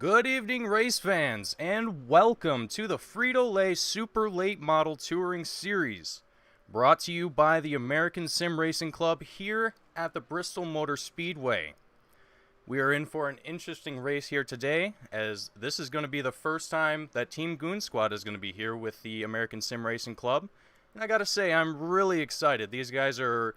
Good evening, race fans, and welcome to the Frito Super Late Model Touring Series, brought to you by the American Sim Racing Club here at the Bristol Motor Speedway. We are in for an interesting race here today, as this is going to be the first time that Team Goon Squad is going to be here with the American Sim Racing Club. And I gotta say, I'm really excited. These guys are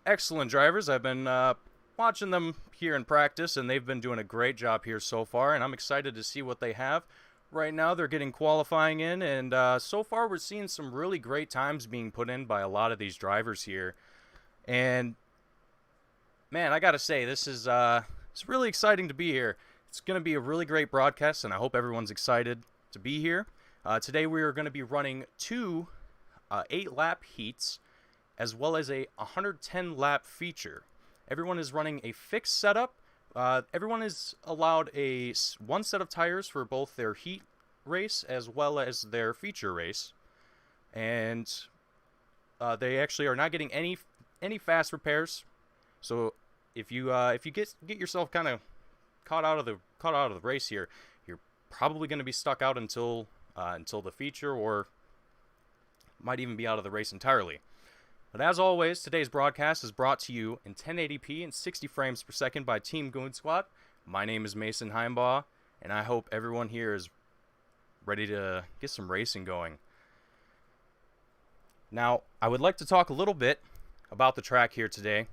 excellent drivers. I've been watching them here in practice, and they've been doing a great job here so far, and I'm excited to see what they have. Right now, they're getting qualifying in, and so far we're seeing some really great times being put in by a lot of these drivers here. And, man, I gotta say, this is it's really exciting to be here. It's going to be a really great broadcast, and I hope everyone's excited to be here. Today we are going to be running two 8-lap heats, as well as a 110-lap feature. Everyone is running a fixed setup. Everyone is allowed one set of tires for both their heat race as well as their feature race, and they actually are not getting any fast repairs. So if you get yourself kind of caught out of the race here, you're probably going to be stuck out until the feature, or might even be out of the race entirely. But as always, today's broadcast is brought to you in 1080p and 60 frames per second by Team Goon Squad. My name is Mason Heimbaugh, and I hope everyone here is ready to get some racing going. Now, I would like to talk a little bit about the track here today.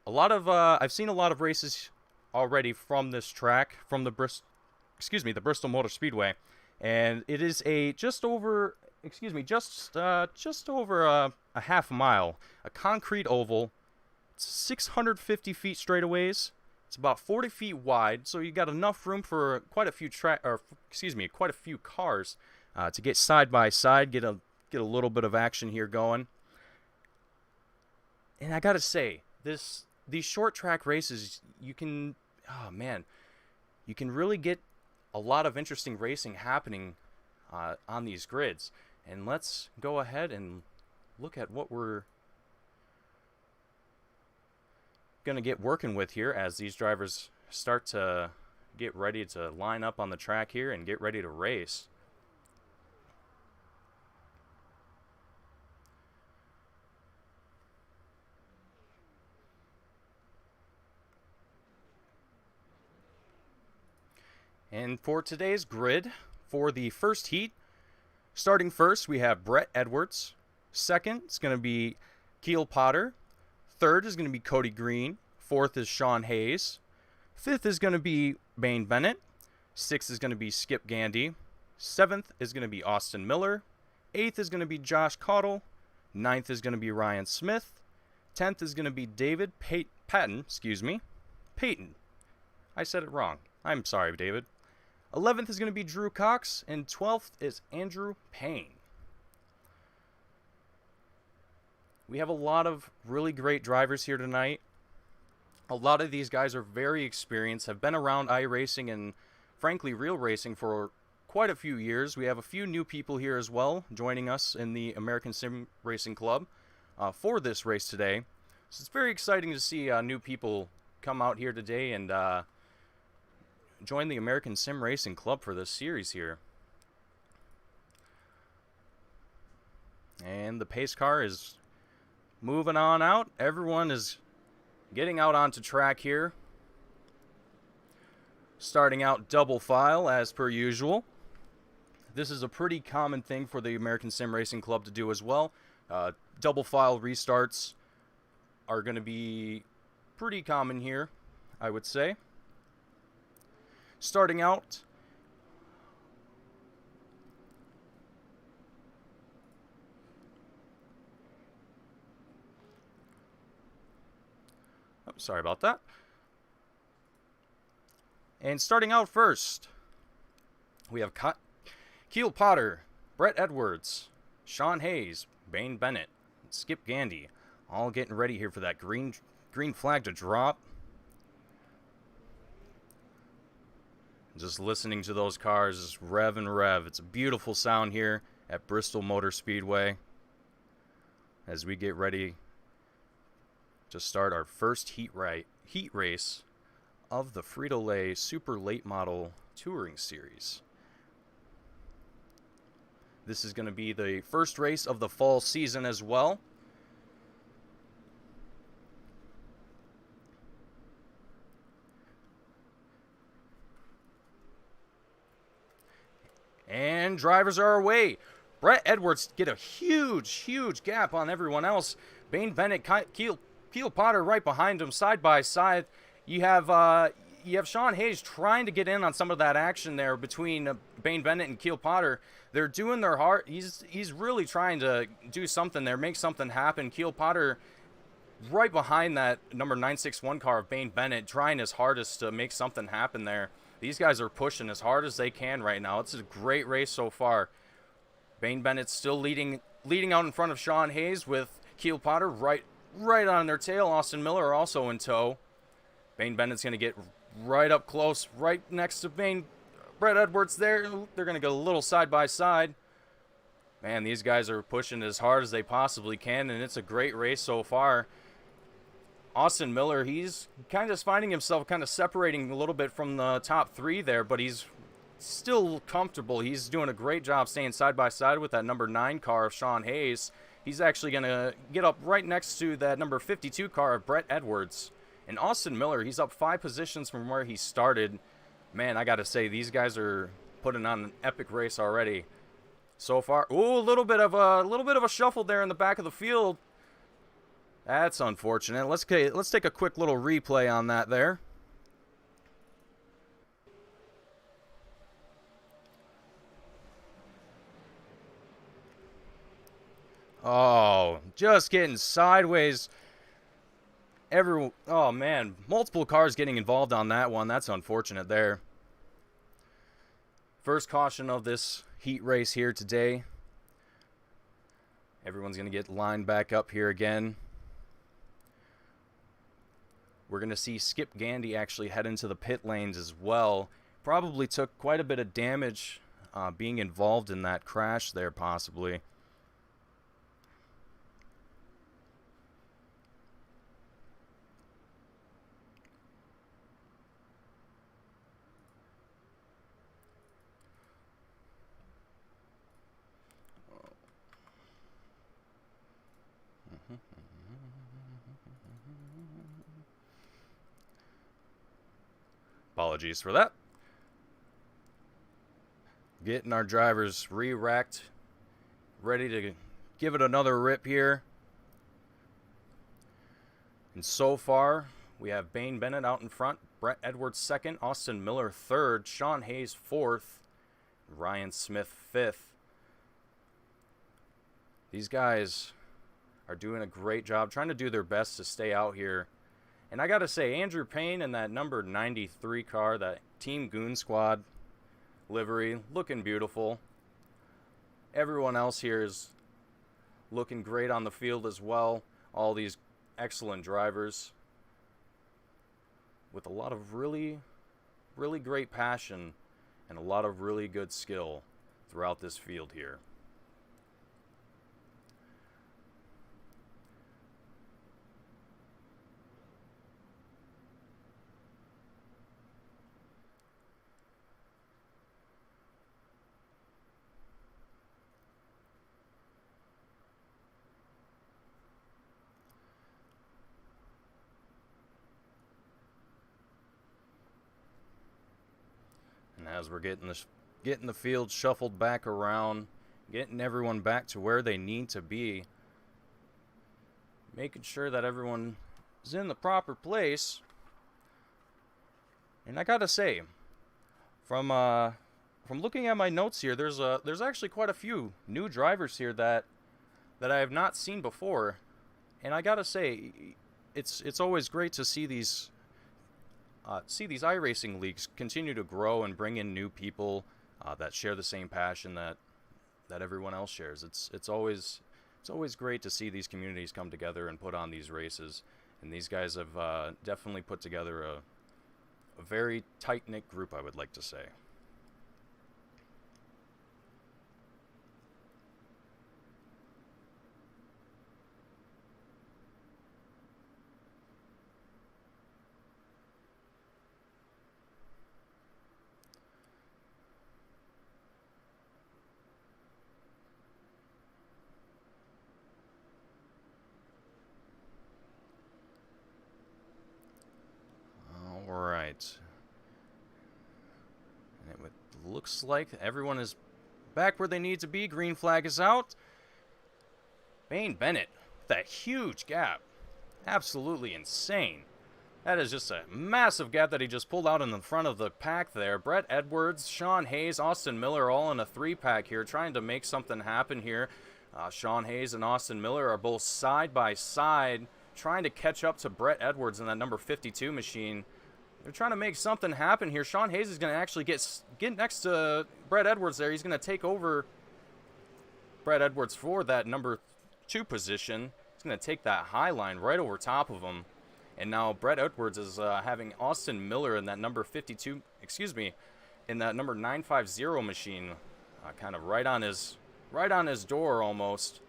I've seen a lot of races already from this track, from the Bristol Motor Speedway, and it is just over a half mile, a concrete oval. It's 650 feet straightaways. It's about 40 feet wide, so you got enough room for quite a few cars to get side by side, get a little bit of action here going. And I gotta say, these short track races, you can really get a lot of interesting racing happening on these grids. And let's go ahead and look at what we're going to get working with here as these drivers start to get ready to line up on the track here and get ready to race. And for today's grid, for the first heat, starting first, we have Brett Edwards. Second, it's going to be Keel Potter. Third is going to be Cody Green. Fourth is Sean Hayes. Fifth is going to be Bane Bennett. Sixth is going to be Skip Gandy. Seventh is going to be Austin Miller. Eighth is going to be Josh Caudle. Ninth is going to be Ryan Smith. 10th is going to be David Patton. Peyton. I said it wrong. I'm sorry, David. 11th is going to be Drew Cox, and 12th is Andrew Payne. We have a lot of really great drivers here tonight. A lot of these guys are very experienced, have been around iRacing and, frankly, real racing for quite a few years. We have a few new people here as well joining us in the American Sim Racing Club for this race today. So it's very exciting to see new people come out here today and join the American Sim Racing Club for this series here. And the pace car is moving on out. Everyone is getting out onto track here. Starting out double file as per usual. This is a pretty common thing for the American Sim Racing Club to do as well. Double file restarts are going to be pretty common here, I would say. Starting out, sorry about that. And starting out first, we have Keel Potter, Brett Edwards, Sean Hayes, Bane Bennett, and Skip Gandy, all getting ready here for that green flag to drop. Just listening to those cars just rev and rev. It's a beautiful sound here at Bristol Motor Speedway as we get ready to start our first heat race of the Frito-Lay Super Late Model Touring Series. This is going to be the first race of the fall season as well. And drivers are away. Brett Edwards get a huge gap on everyone else. Bane Bennett, Keel Potter right behind him, side by side. You have Sean Hayes trying to get in on some of that action there between Bane Bennett and Keel Potter. They're doing their heart. He's really trying to do something there, make something happen. Keel Potter right behind that number 961 car of Bane Bennett, trying his hardest to make something happen there. These guys are pushing as hard as they can right now. It's a great race so far. Bane Bennett's still leading out in front of Sean Hayes with Keel Potter right on their tail. Austin Miller also in tow. Bane Bennett's going to get right up close, right next to Brett Edwards there. They're going to go a little side by side. Man, these guys are pushing as hard as they possibly can, and it's a great race so far. Austin Miller, he's kind of finding himself kind of separating a little bit from the top three there, but he's still comfortable. He's doing a great job staying side by side with that number 9 car of Sean Hayes. He's actually going to get up right next to that number 52 car of Brett Edwards. And Austin Miller, he's up 5 positions from where he started. Man, I got to say, these guys are putting on an epic race already so far. Ooh, a little bit of a shuffle there in the back of the field. That's unfortunate. Let's take a quick little replay on that there. Oh, just getting sideways. Oh man, multiple cars getting involved on that one. That's unfortunate there. First caution of this heat race here today. Everyone's going to get lined back up here again. We're going to see Skip Gandy actually head into the pit lanes as well. Probably took quite a bit of damage being involved in that crash there, possibly. Apologies for that. Getting our drivers re-racked, ready to give it another rip here. And so far, we have Bane Bennett out in front, Brett Edwards second, Austin Miller third, Sean Hayes fourth, Ryan Smith fifth. These guys are doing a great job, trying to do their best to stay out here. And I got to say, Andrew Payne and that number 93 car, that Team Goon Squad livery, looking beautiful. Everyone else here is looking great on the field as well. All these excellent drivers with a lot of really great passion and a lot of really good skill throughout this field here. And as we're getting the field shuffled back around, getting everyone back to where they need to be, making sure that everyone is in the proper place. And I gotta say, from looking at my notes here, there's actually quite a few new drivers here that I have not seen before. And I gotta say, it's always great to see these iRacing leagues continue to grow and bring in new people that share the same passion that everyone else shares. It's always great to see these communities come together and put on these races. And these guys have definitely put together a very tight-knit group, I would like to say. right. And it looks like everyone is back where they need to be. Green flag is out. Bane Bennett, that huge gap. Absolutely insane. That is just a massive gap that he just pulled out in the front of the pack there. Brett Edwards, Sean Hayes, Austin Miller all in a 3-pack here, trying to make something happen here. Sean Hayes and Austin Miller are both side by side, trying to catch up to Brett Edwards in that number 52 machine. They're trying to make something happen here. Sean Hayes is going to actually get next to Brett Edwards there. He's going to take over Brett Edwards for that number 2 position. He's going to take that high line right over top of him. And now Brett Edwards is having Austin Miller in that number 52, in that number 950 machine, kind of right on his door almost.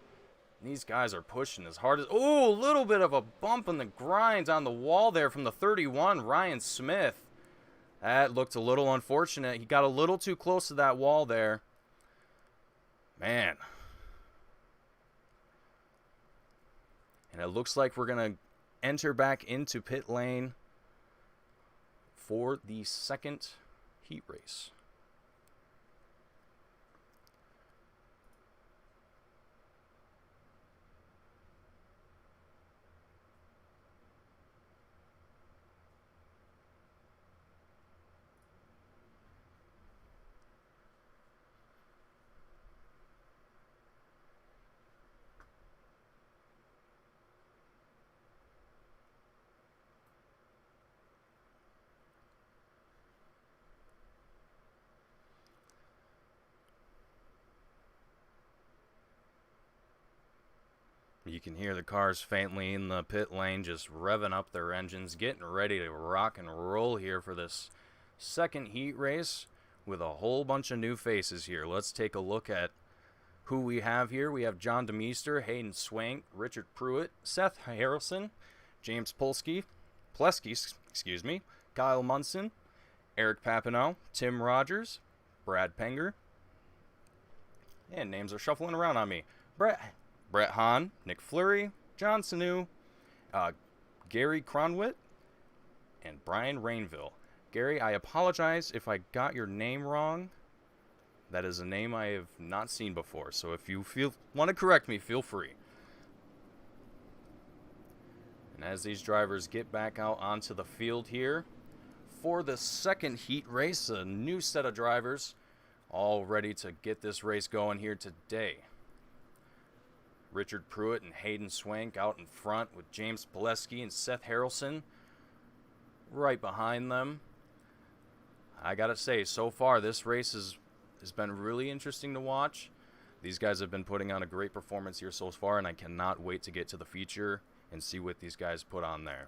And these guys are pushing as hard as, oh, a little bit of a bump in the grind on the wall there from the 31, Ryan Smith. That looked a little unfortunate. He got a little too close to that wall there. Man. And it looks like we're going to enter back into pit lane for the second heat race. You can hear the cars faintly in the pit lane just revving up their engines, getting ready to rock and roll here for this second heat race with a whole bunch of new faces here. Let's take a look at who we have here. We have John DeMeester, Hayden Swank, Richard Pruitt, Seth Harrelson, James Plesky, Kyle Munson, Eric Papineau, Tim Rogers, Brad Penger, and names are shuffling around on me. Brett Hahn, Nick Fleury, John Sanu, Gary Cronwit, and Brian Rainville. Gary, I apologize if I got your name wrong. That is a name I have not seen before, so if you want to correct me, feel free. And as these drivers get back out onto the field here for the second heat race, a new set of drivers all ready to get this race going here today. Richard Pruitt and Hayden Swank out in front with James Plesky and Seth Harrelson right behind them. I gotta say, so far this race has been really interesting to watch. These guys have been putting on a great performance here so far, and I cannot wait to get to the feature and see what these guys put on there.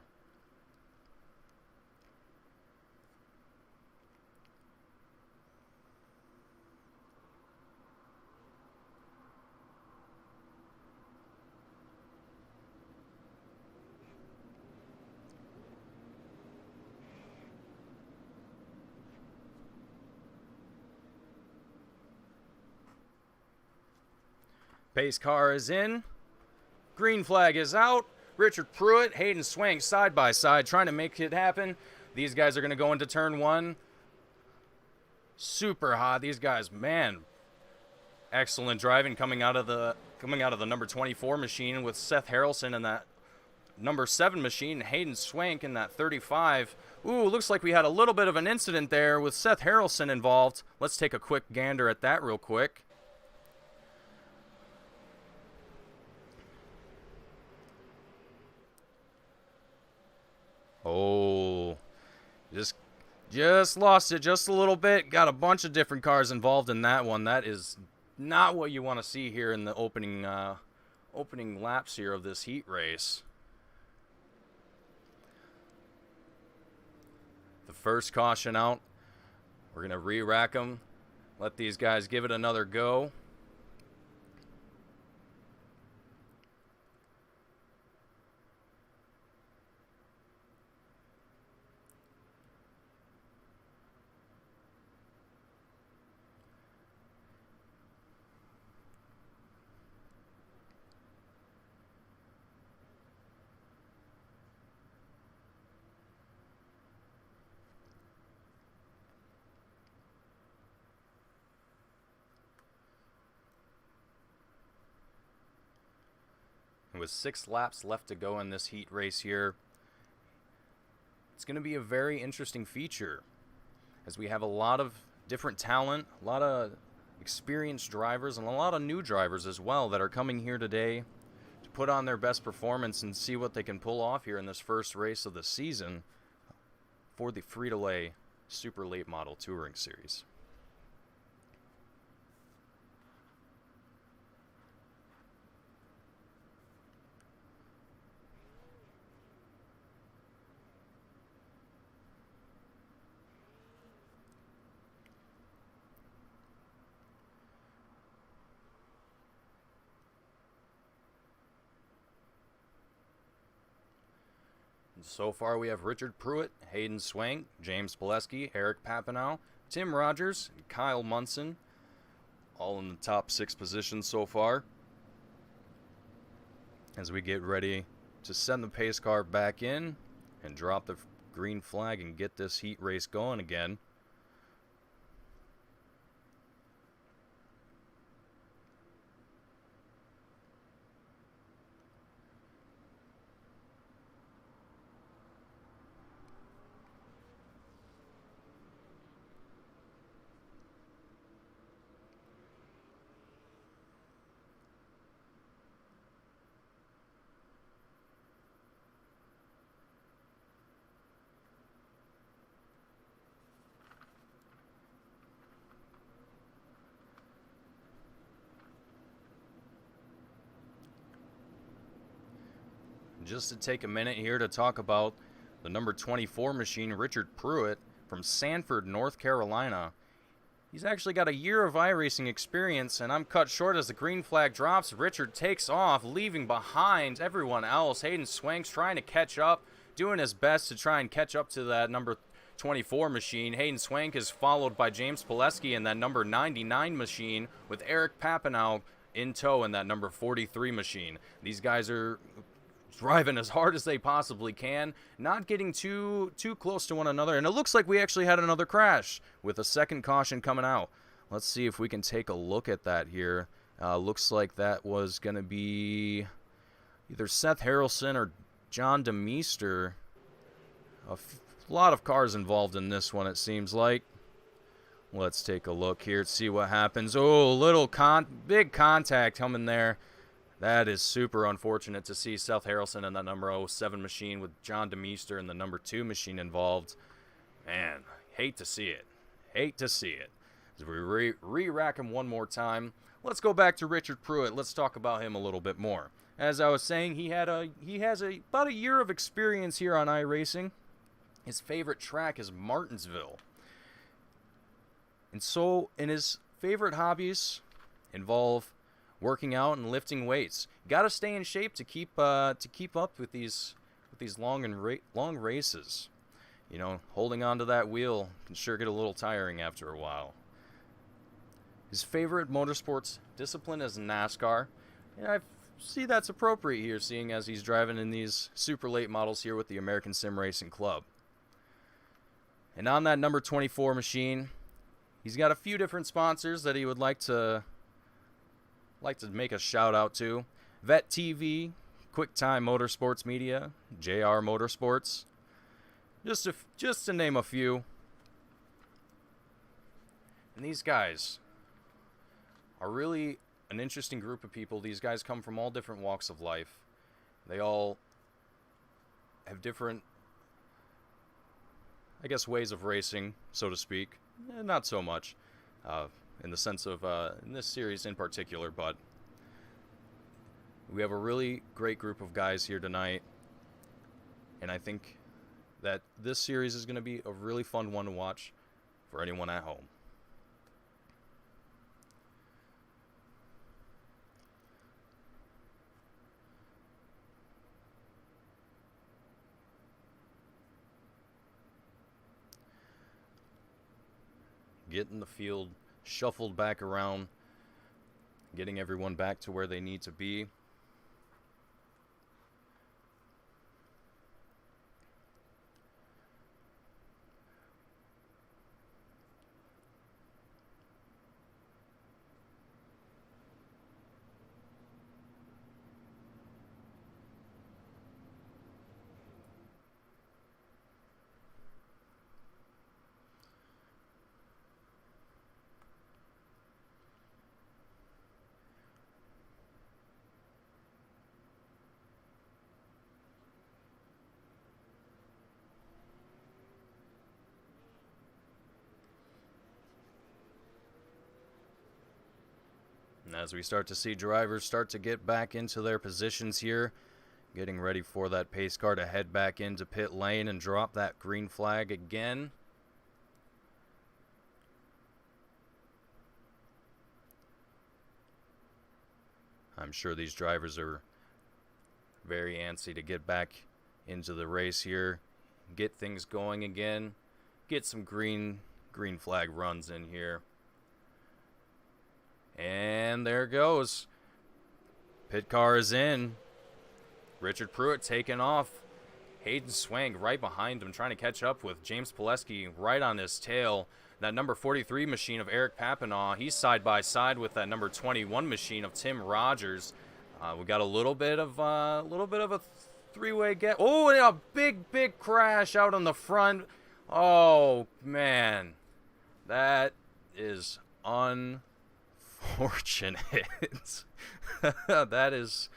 Pace car is in. Green flag is out. Richard Pruitt, Hayden Swank side by side trying to make it happen. These guys are going to go into turn 1. Super hot. These guys, man. Excellent driving coming out of the number 24 machine with Seth Harrelson in that number 7 machine, Hayden Swank in that 35. Ooh, looks like we had a little bit of an incident there with Seth Harrelson involved. Let's take a quick gander at that real quick. Oh, just lost it just a little bit. Got a bunch of different cars involved in that one. That is not what you want to see here in the opening laps here of this heat race. The first caution out. We're going to re-rack them. Let these guys give it another go. with 6 laps left to go in this heat race here. It's going to be a very interesting feature, as we have a lot of different talent, a lot of experienced drivers, and a lot of new drivers as well that are coming here today to put on their best performance and see what they can pull off here in this first race of the season for the Frito Super Late Model Touring Series. So far, we have Richard Pruitt, Hayden Swank, James Pileski, Eric Papanow, Tim Rogers, and Kyle Munson, all in the top 6 positions so far. As we get ready to send the pace car back in and drop the green flag and get this heat race going again. Just to take a minute here to talk about the number 24 machine, Richard Pruitt from Sanford, North Carolina. He's actually got a year of iRacing experience, and I'm cut short as the green flag drops. Richard takes off, leaving behind everyone else. Hayden Swank's trying to catch up, doing his best to try and catch up to that number 24 machine. Hayden Swank is followed by James Pileski in that number 99 machine, with Eric Papanow in tow in that number 43 machine. These guys are driving as hard as they possibly can, not getting too close to one another. And it looks like we actually had another crash with a second caution coming out. Let's see if we can take a look at that here. Looks like that was going to be either Seth Harrelson or John DeMeester. A lot of cars involved in this one, it seems like. Let's take a look here to see what happens. Oh, big contact coming there. That is super unfortunate to see Seth Harrelson in the number 07 machine with John DeMeester in the number 2 machine involved. Man, hate to see it. Hate to see it. As we re-rack him one more time, let's go back to Richard Pruitt. Let's talk about him a little bit more. As I was saying, he has about a year of experience here on iRacing. His favorite track is Martinsville. And his favorite hobbies involve working out and lifting weights. Got to stay in shape to keep up with these long races. You know, holding onto that wheel can sure get a little tiring after a while. His favorite motorsports discipline is NASCAR, and I see that's appropriate here, seeing as he's driving in these super late models here with the American Sim Racing Club. And on that number 24 machine, he's got a few different sponsors that he would like to make a shout out to. Vet TV, QuickTime Motorsports Media, JR Motorsports, just to name a few. And these guys are really an interesting group of people. These guys come from all different walks of life. They all have different, I guess, ways of racing, so to speak. Not so much. In the sense of, in this series in particular, but we have a really great group of guys here tonight, and I think that this series is going to be a really fun one to watch for anyone at home. Getting the field shuffled back around, getting everyone back to where they need to be. As we start to see drivers start to get back into their positions here, getting ready for that pace car to head back into pit lane and drop that green flag again. I'm sure these drivers are very antsy to get back into the race here, get things going again, get some green flag runs in here. And there it goes. Pit car is in. Richard Pruitt taking off. Hayden Swank right behind him, trying to catch up with James Pileski right on his tail. That number 43 machine of Eric Papanaw, he's side by side with that number 21 machine of Tim Rogers. We got a little bit of a three-way get. Oh, and a big crash out on the front. Oh man, that is unfortunate. that is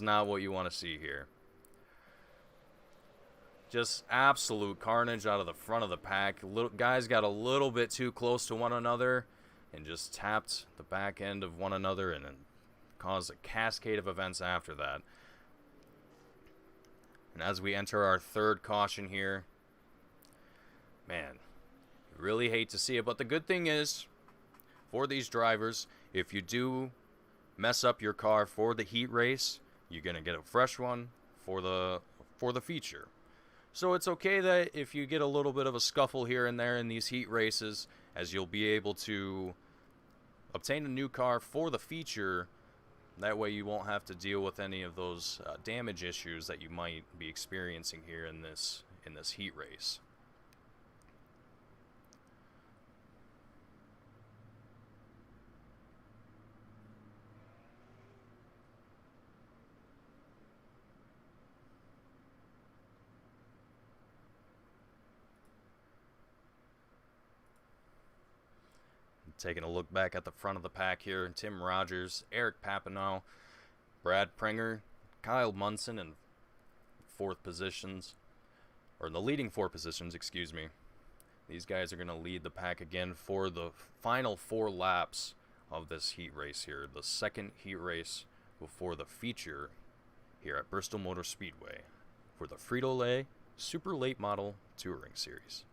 not what you want to see here. Just absolute carnage out of the front of the pack. Guys got a little bit too close to one another and just tapped the back end of one another and then caused a cascade of events after that. And as we enter our third caution here, man, you really hate to see it. But the good thing is, for these drivers, if you do mess up your car for the heat race, you're going to get a fresh one for the feature. So it's okay that if you get a little bit of a scuffle here and there in these heat races, as you'll be able to obtain a new car for the feature. That way you won't have to deal with any of those damage issues that you might be experiencing here in this heat race. Taking a look back at the front of the pack here, Tim Rogers, Eric Papanaw, Brad Prenger, Kyle Munson in fourth positions, or in the leading four positions, excuse me. These guys are going to lead the pack again for the final 4 laps of this heat race here, the second heat race before the feature here at Bristol Motor Speedway for the Frito Super Late Model Touring Series.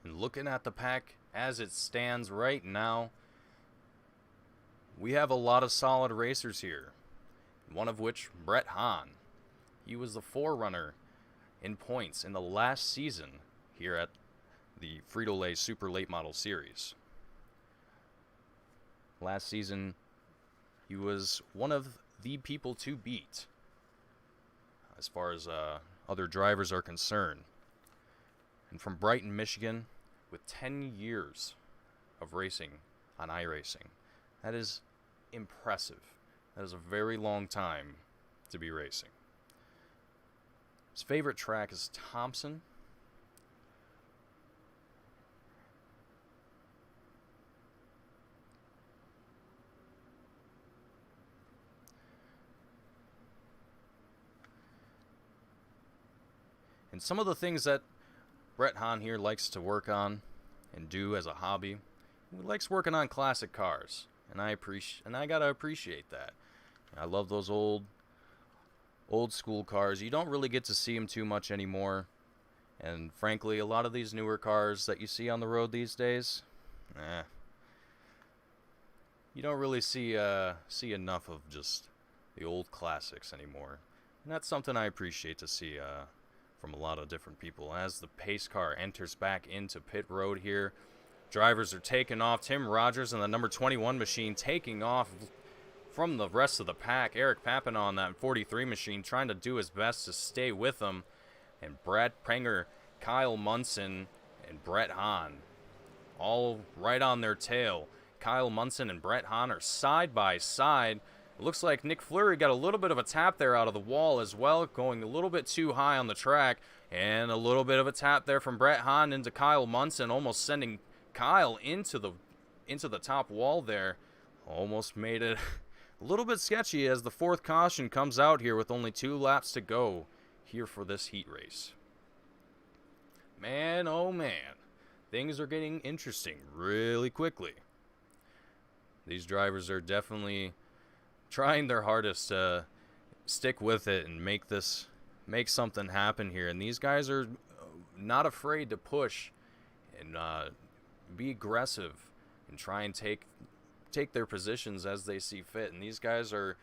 And looking at the pack as it stands right now, we have a lot of solid racers here. One of which, Brett Hahn. He was the forerunner in points in the last season here at the Frito-Lay Super Late Model Series. Last season, he was one of the people to beat as far as other drivers are concerned. And from Brighton, Michigan, with 10 years of racing on iRacing. That is impressive. That is a very long time to be racing. His favorite track is Thompson. And some of the things that Brett Hahn here likes to work on and do as a hobby, he likes working on classic cars, and I gotta appreciate that. I love those old school cars. You don't really get to see them too much anymore, and frankly, a lot of these newer cars that you see on the road these days, you don't really see enough of just the old classics anymore, and that's something I appreciate to see from a lot of different people. As the pace car enters back into pit road here, drivers are taking off. Tim Rogers and the number 21 machine taking off from the rest of the pack. Eric Papin on that 43 machine trying to do his best to stay with him. And Brad Prenger, Kyle Munson, and Brett Hahn all right on their tail. Kyle Munson and Brett Hahn are side by side. It looks like Nick Fleury got a little bit of a tap there out of the wall as well, going a little bit too high on the track. And a little bit of a tap there from Brett Hahn into Kyle Munson, almost sending Kyle into the top wall there. Almost made it a little bit sketchy as the fourth caution comes out here with only 2 laps to go here for this heat race. Man, oh man, things are getting interesting really quickly. These drivers are definitely trying their hardest to stick with it and make something happen here. And these guys are not afraid to push and be aggressive and try and take their positions as they see fit. And these guys are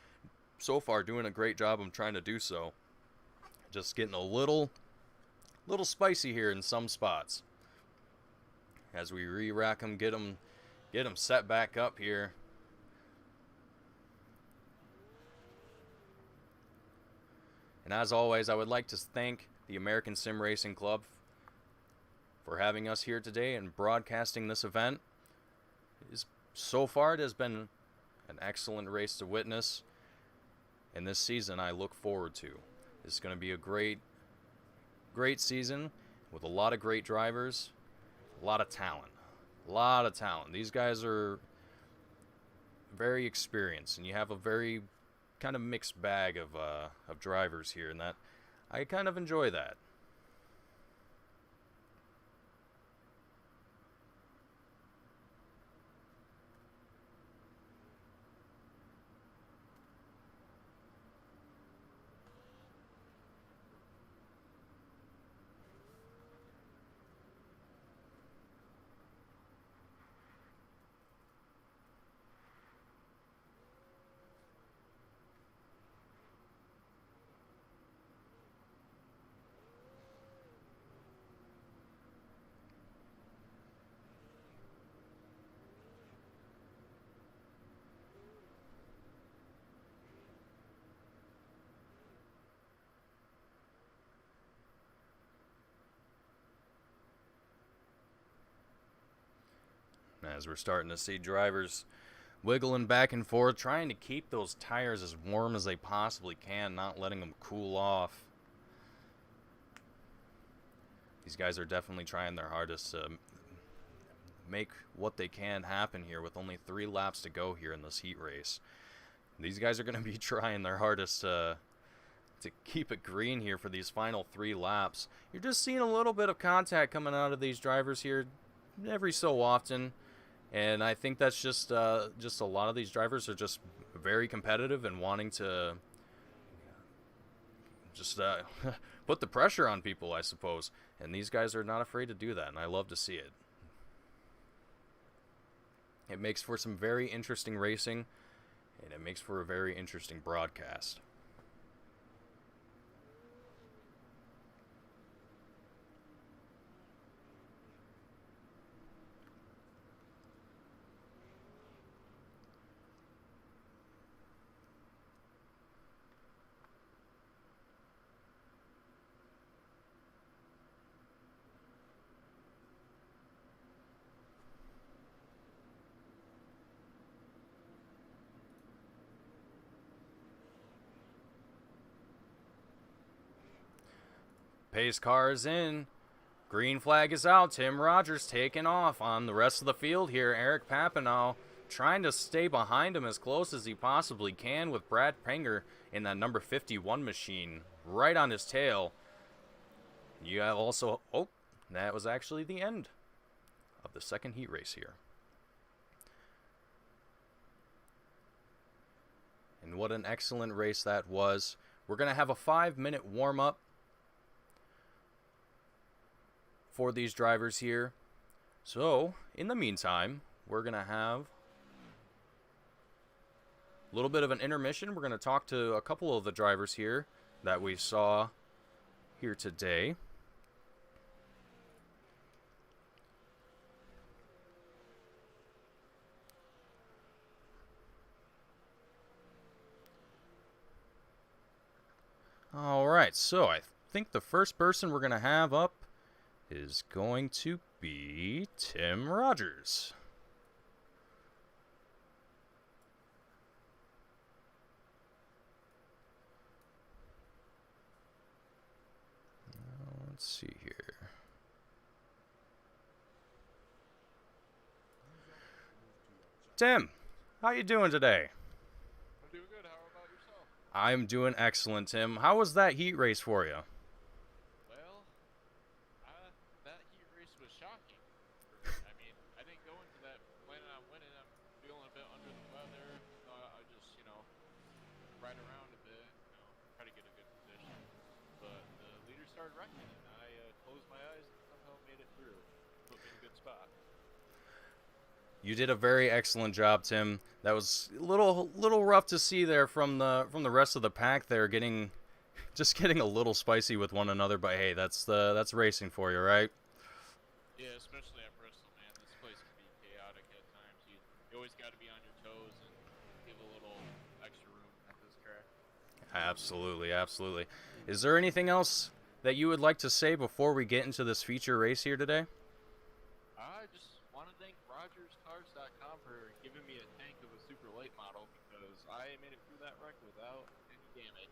so far doing a great job of trying to do so. Just getting a little spicy here in some spots as we re-rack them, get them set back up here. And as always, I would like to thank the American Sim Racing Club for having us here today and broadcasting this event. So far, it has been an excellent race to witness, and this season I look forward to. It's going to be a great season with a lot of great drivers, a lot of talent. These guys are very experienced, and you have a very kind of mixed bag of drivers here, and that I kind of enjoy that. As we're starting to see drivers wiggling back and forth, trying to keep those tires as warm as they possibly can, not letting them cool off. These guys are definitely trying their hardest to make what they can happen here with only 3 laps to go here in this heat race. These guys are going to be trying their hardest to keep it green here for these final 3 laps. You're just seeing a little bit of contact coming out of these drivers here every so often. And I think that's just a lot of these drivers are just very competitive and wanting to just put the pressure on people, I suppose. And these guys are not afraid to do that, and I love to see it. It makes for some very interesting racing, and it makes for a very interesting broadcast. Pace car is in. Green flag is out. Tim Rogers taking off on the rest of the field here. Eric Papinow trying to stay behind him as close as he possibly can with Brad Prenger in that number 51 machine right on his tail. You also, that was actually the end of the second heat race here. And what an excellent race that was. We're going to have a 5-minute warm-up for these drivers here. So, in the meantime, we're going to have a little bit of an intermission. We're going to talk to a couple of the drivers here that we saw here today. Alright, so I think the first person we're going to have up is going to be Tim Rogers. Let's see here. Tim, how you doing today? I'm doing good. How about yourself? I'm doing excellent, Tim. How was that heat race for you? Well, that heat race was shocking for me. I mean, I didn't go into that planning on winning. I'm feeling a bit under the weather. I just, ride around a bit, try to get a good position. But the leader started wrecking, and I closed my eyes and somehow made it through. Put me in a good spot. You did a very excellent job, Tim. That was a little rough to see there from the rest of the pack there, getting a little spicy with one another, but hey, that's racing for you, right? Yeah, especially at Bristol, man. This place can be chaotic at times. You always got to be on your toes and give a little extra room at this track. Absolutely, absolutely. Is there anything else that you would like to say before we get into this feature race here today? I just want to thank RogersCars.com for giving me a tank of a super late model because I made it through that wreck without any damage.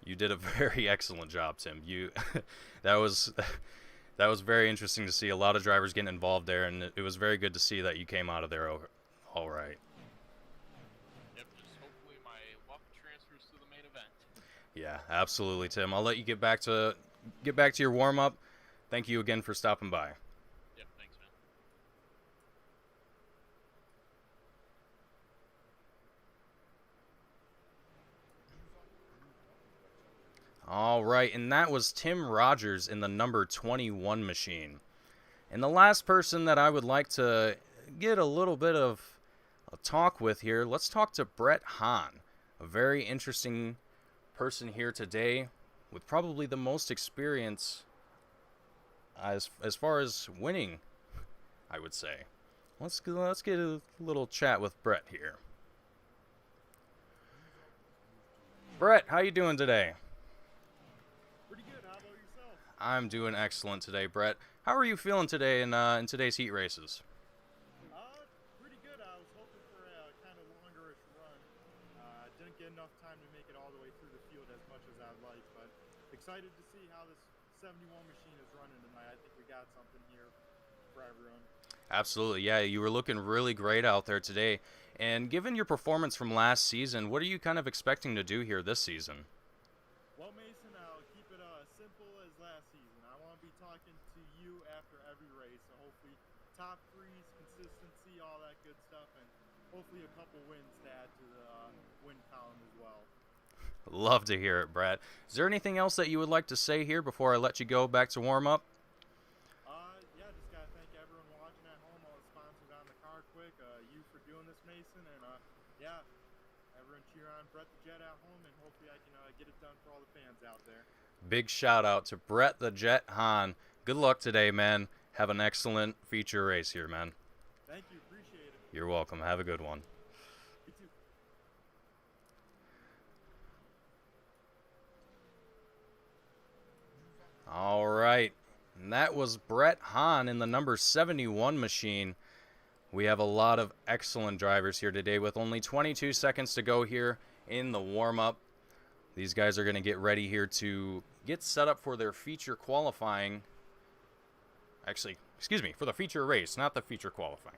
You did a very excellent job, Tim. That was that was very interesting to see. A lot of drivers getting involved there, and it was very good to see that you came out of there all right. Yep, just hopefully my luck transfers to the main event. Yeah, absolutely, Tim. I'll let you get back to your warm up. Thank you again for stopping by. Yep, thanks, man. All right, and that was Tim Rogers in the number 21 machine. And the last person that I would like to get a little bit of a talk with here, let's talk to Brett Hahn, a very interesting person here today with probably the most experience as far as winning, I would say. Let's get a little chat with Brett here. Brett, how you doing today? Pretty good. How about yourself? I'm doing excellent today, Brett. How are you feeling today in today's heat races? Pretty good. I was hoping for a kind of longerish run. Didn't get enough time to make it all the way through the field as much as I'd like, but excited to see how this 71 machine is running tonight. I think we got something here for everyone. Absolutely, yeah. You were looking really great out there today. And given your performance from last season, what are you kind of expecting to do here this season? Well, Mason, I'll keep it simple as last season. I want to be talking to you after every race, so hopefully top threes, consistency, all that good stuff, and hopefully a couple wins to add to the win column as well. Love to hear it, Brett. Is there anything else that you would like to say here before I let you go back to warm up? Yeah, just gotta thank everyone watching at home, all the sponsors on the car quick, you for doing this, Mason, and yeah, everyone cheer on Brett the Jet at home, and hopefully I can get it done for all the fans out there. Big shout out to Brett the Jet Hahn. Good luck today, man. Have an excellent feature race here, man. Thank you, appreciate it. You're welcome. Have a good one. You too. All right. And that was Brett Hahn in the number 71 machine. We have a lot of excellent drivers here today with only 22 seconds to go here in the warm-up. These guys are going to get ready here to get set up for their feature qualifying. Actually, excuse me, for the feature race, not the feature qualifying.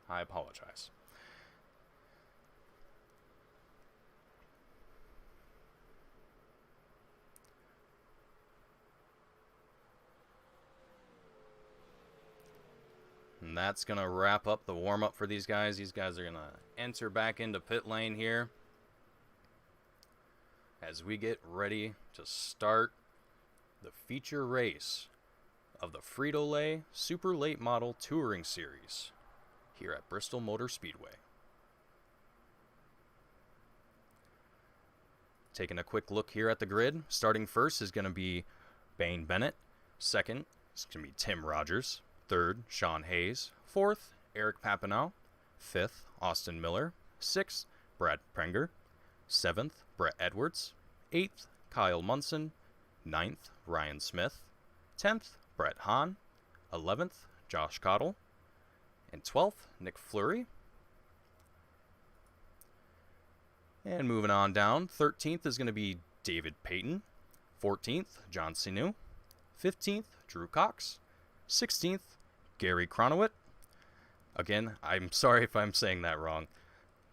I apologize. And that's going to wrap up the warm-up for these guys. These guys are going to enter back into pit lane here as we get ready to start the feature race of the Frito Super Late Model Touring Series here at Bristol Motor Speedway. Taking a quick look here at the grid, starting first is going to be Bane Bennett. Second is going to be Tim Rogers. Third, Sean Hayes. Fourth, Eric Papineau. Fifth, Austin Miller. Sixth, Brad Prenger. Seventh, Brett Edwards. Eighth, Kyle Munson. 9th, Ryan Smith. 10th, Brett Hahn. 11th, Josh Cottle. And 12th, Nick Fleury. And moving on down, 13th is going to be David Payton. 14th, John Sinu. 15th, Drew Cox. 16th, Gary Cronowit. Again, I'm sorry if I'm saying that wrong.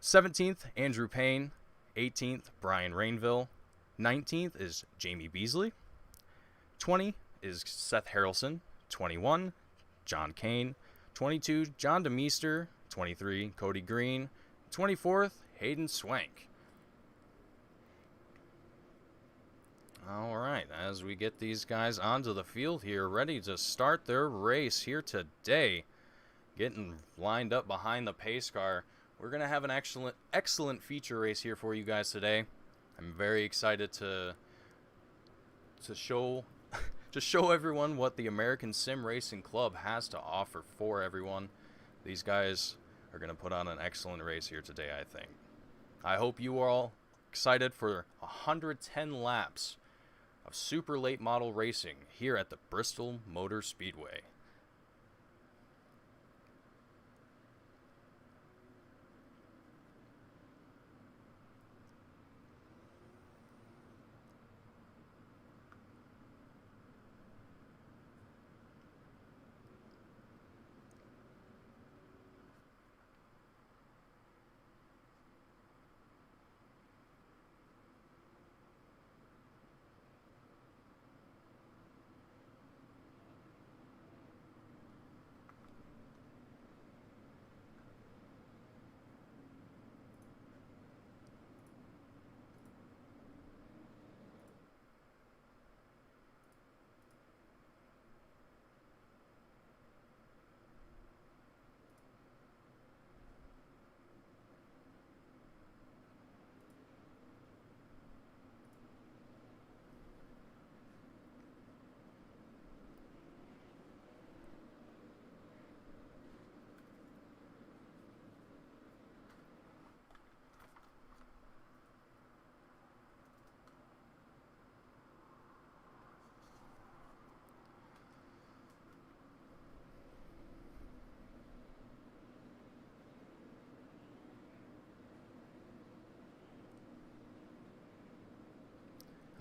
17th, Andrew Payne. 18th, Brian Rainville. 19th is Jamie Beasley. 20 is Seth Harrelson. 21, John Kane. 22, John DeMeester. 23, Cody Green. 24th, Hayden Swank. Alright, as we get these guys onto the field here, ready to start their race here today. Getting lined up behind the pace car. We're going to have an excellent feature race here for you guys today. I'm very excited to show everyone what the American Sim Racing Club has to offer for everyone. These guys are going to put on an excellent race here today, I think. I hope you are all excited for 110 laps of super late model racing here at the Bristol Motor Speedway.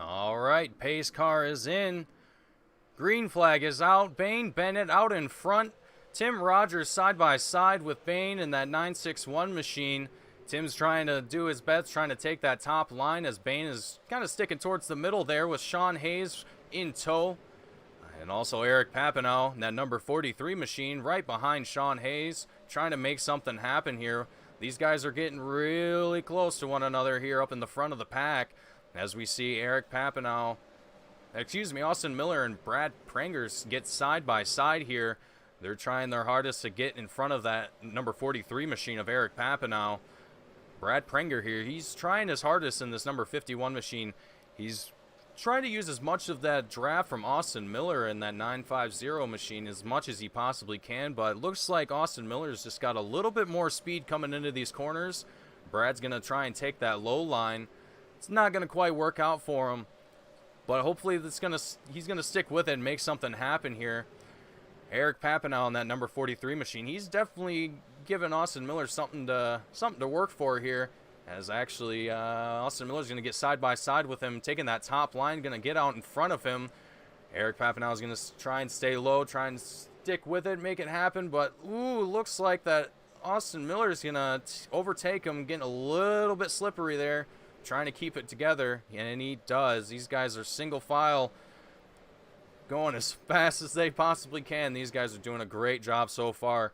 Alright, pace car is in. Green flag is out. Bane Bennett out in front. Tim Rogers side by side with Bane in that 961 machine. Tim's trying to do his best, trying to take that top line as Bane is kind of sticking towards the middle there with Sean Hayes in tow. And also Eric Papineau in that number 43 machine right behind Sean Hayes, trying to make something happen here. These guys are getting really close to one another here up in the front of the pack. As we see Austin Miller and Brad Prangers get side by side here. They're trying their hardest to get in front of that number 43 machine of Eric Papineau. Brad Prenger here, he's trying his hardest in this number 51 machine. He's trying to use as much of that draft from Austin Miller in that 950 machine as much as he possibly can, but it looks like Austin Miller's just got a little bit more speed coming into these corners. Brad's going to try and take that low line. It's not going to quite work out for him, but hopefully he's going to stick with it and make something happen here. Eric Papineau on that number 43 machine, he's definitely given Austin Miller something to work for here. As actually Austin Miller's going to get side by side with him, taking that top line, going to get out in front of him. Eric Papineau is going to try and stay low, try and stick with it, make it happen, but looks like that Austin Miller is going to overtake him, getting a little bit slippery there. Trying to keep it together, and he does. These guys are single file, going as fast as they possibly can. These guys are doing a great job so far.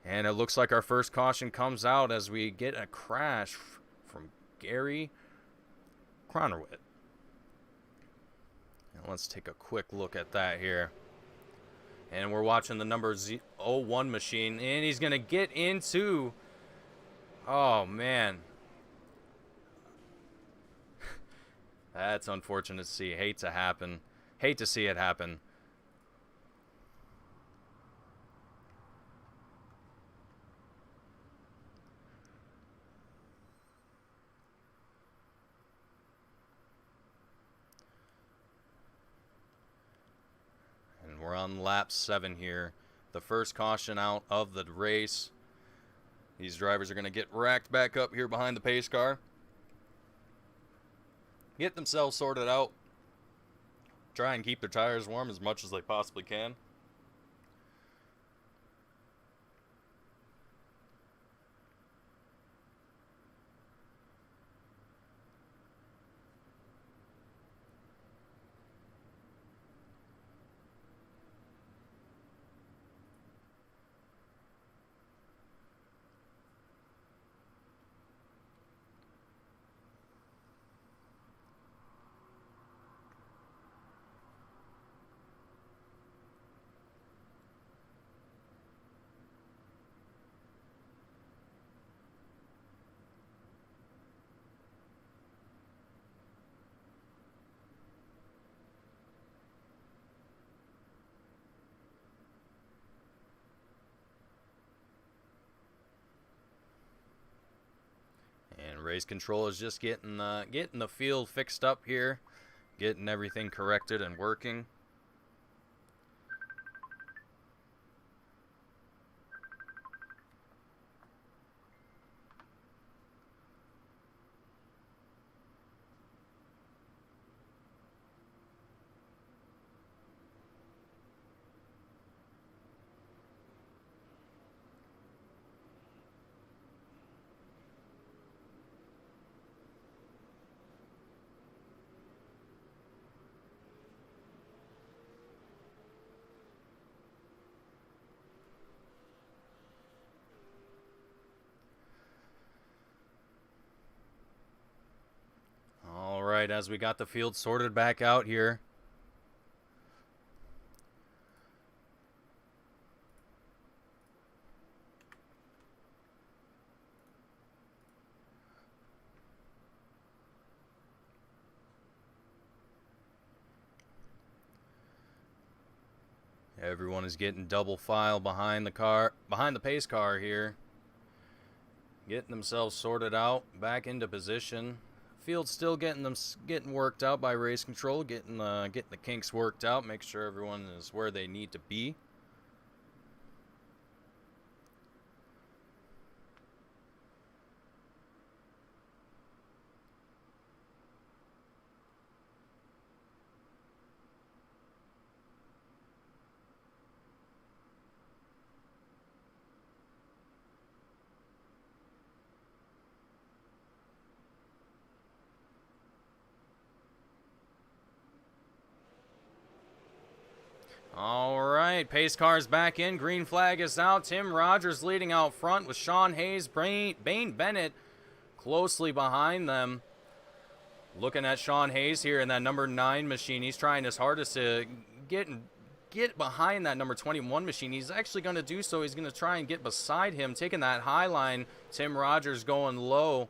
And it looks like our first caution comes out as we get a crash from Gary Cronowit. Let's take a quick look at that here. And we're watching the number 01 machine, and he's going to get into... Oh, man. That's unfortunate to see. Hate to see it happen. on lap 7 here. The first caution out of the race. These drivers are going to get racked back up here behind the pace car. Get themselves sorted out. Try and keep their tires warm as much as they possibly can. And race control is just getting the field fixed up here, getting everything corrected and working. Alright, as we got the field sorted back out here. Everyone is getting double file behind the pace car here. Getting themselves sorted out, back into position. Field's still getting worked out by race control, getting the kinks worked out, make sure everyone is where they need to be. All right, pace car's back in. Green flag is out. Tim Rogers leading out front with Sean Hayes, Bane Bennett closely behind them. Looking at Sean Hayes here in that number 9 machine. He's trying his hardest to get behind that number 21 machine. He's actually going to do so. He's going to try and get beside him, taking that high line. Tim Rogers going low.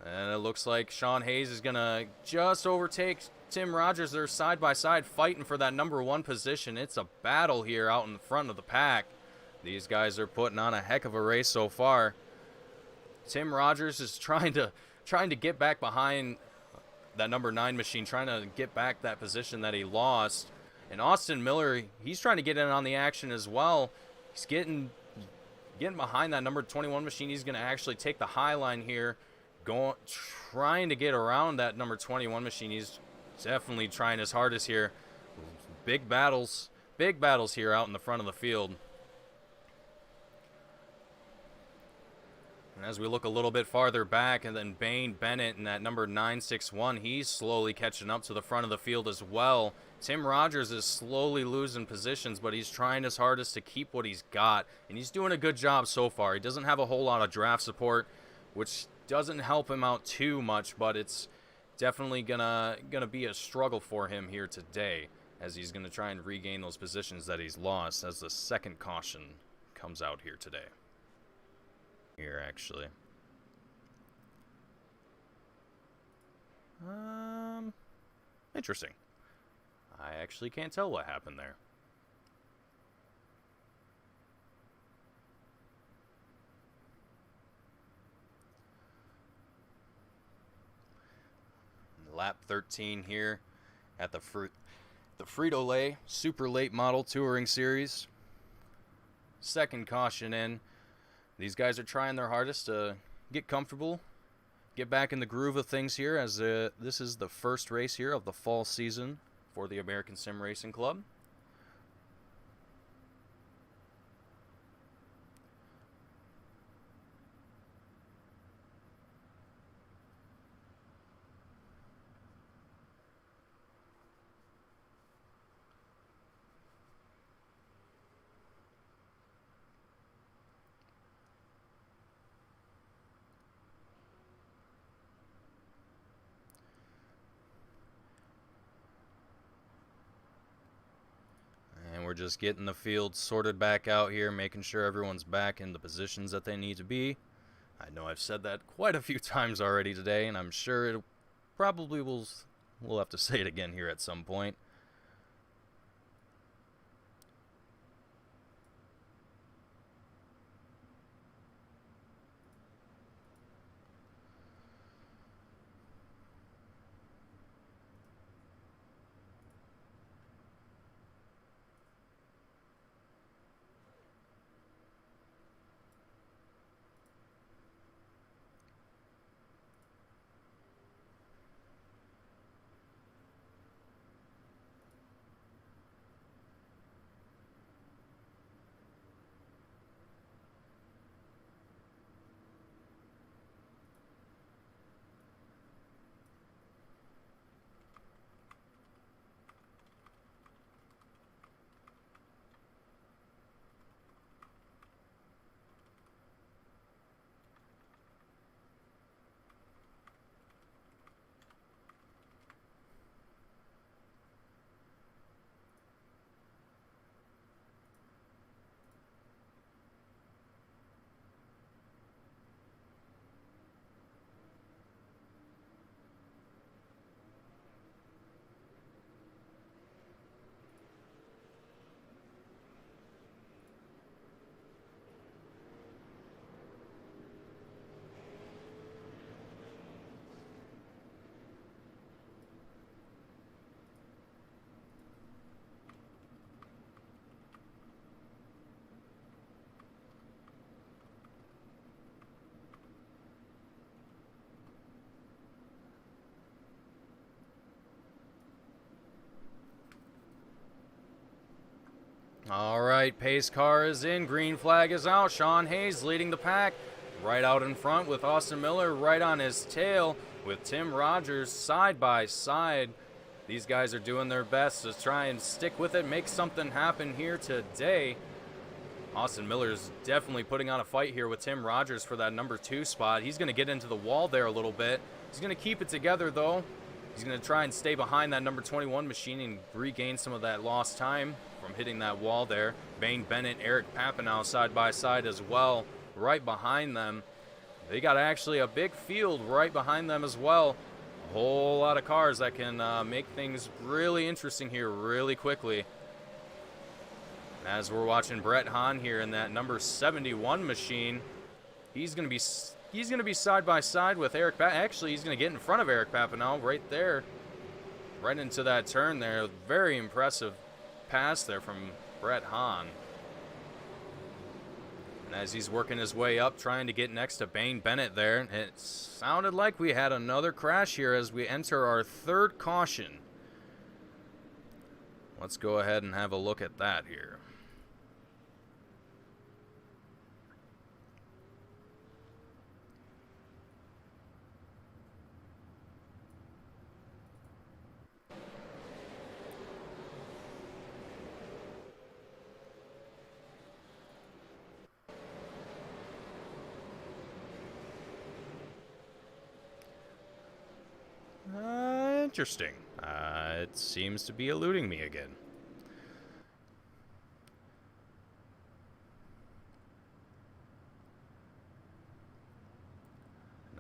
And it looks like Sean Hayes is going to just overtake Tim Rogers. They're side by side fighting for that number 1 position. It's a battle here out in the front of the pack. These guys are putting on a heck of a race so far. Tim Rogers is trying to get back behind that number 9 machine, trying to get back that position that he lost. And Austin Miller, he's trying to get in on the action as well. He's getting behind that number 21 machine. He's going to actually take the high line here, trying to get around that number 21 machine. He's definitely trying his hardest here. Big battles here out in the front of the field. And as we look a little bit farther back, and then Bane Bennett and that number 961, he's slowly catching up to the front of the field as well. Tim Rogers is slowly losing positions, but he's trying his hardest to keep what he's got, and he's doing a good job so far. He doesn't have a whole lot of draft support, which doesn't help him out too much, but it's definitely gonna be a struggle for him here today, as he's gonna try and regain those positions that he's lost as the second caution comes out here today. Here, actually. Interesting. I actually can't tell what happened there. Lap 13 here at the The Frito-Lay Super Late Model Touring Series. Second caution in. These guys are trying their hardest to get comfortable, get back in the groove of things here, as this is the first race here of the fall season for the American Sim Racing Club. And we're just getting the field sorted back out here, making sure everyone's back in the positions that they need to be. I know I've said that quite a few times already today, and I'm sure it probably we'll have to say it again here at some point. All right, pace car is in, green flag is out. Sean Hayes leading the pack right out in front with Austin Miller right on his tail with Tim Rogers side by side. These guys are doing their best to try and stick with it, make something happen here today. Austin Miller's definitely putting on a fight here with Tim Rogers for that number 2 spot. He's going to get into the wall there a little bit. He's going to keep it together, though. He's going to try and stay behind that number 21 machine and regain some of that lost time from hitting that wall there. Bane Bennett, Eric Papanow side by side as well, right behind them. They got actually a big field right behind them as well. A whole lot of cars that can make things really interesting here really quickly. As we're watching Brett Hahn here in that number 71 machine, he's going to be side by side with Eric. Actually, he's going to get in front of Eric Papanow right there, right into that turn there. Very impressive pass there from Brett Hahn. And as he's working his way up, trying to get next to Bane Bennett there, it sounded like we had another crash here as we enter our third caution. Let's go ahead and have a look at that here. Interesting. It seems to be eluding me again.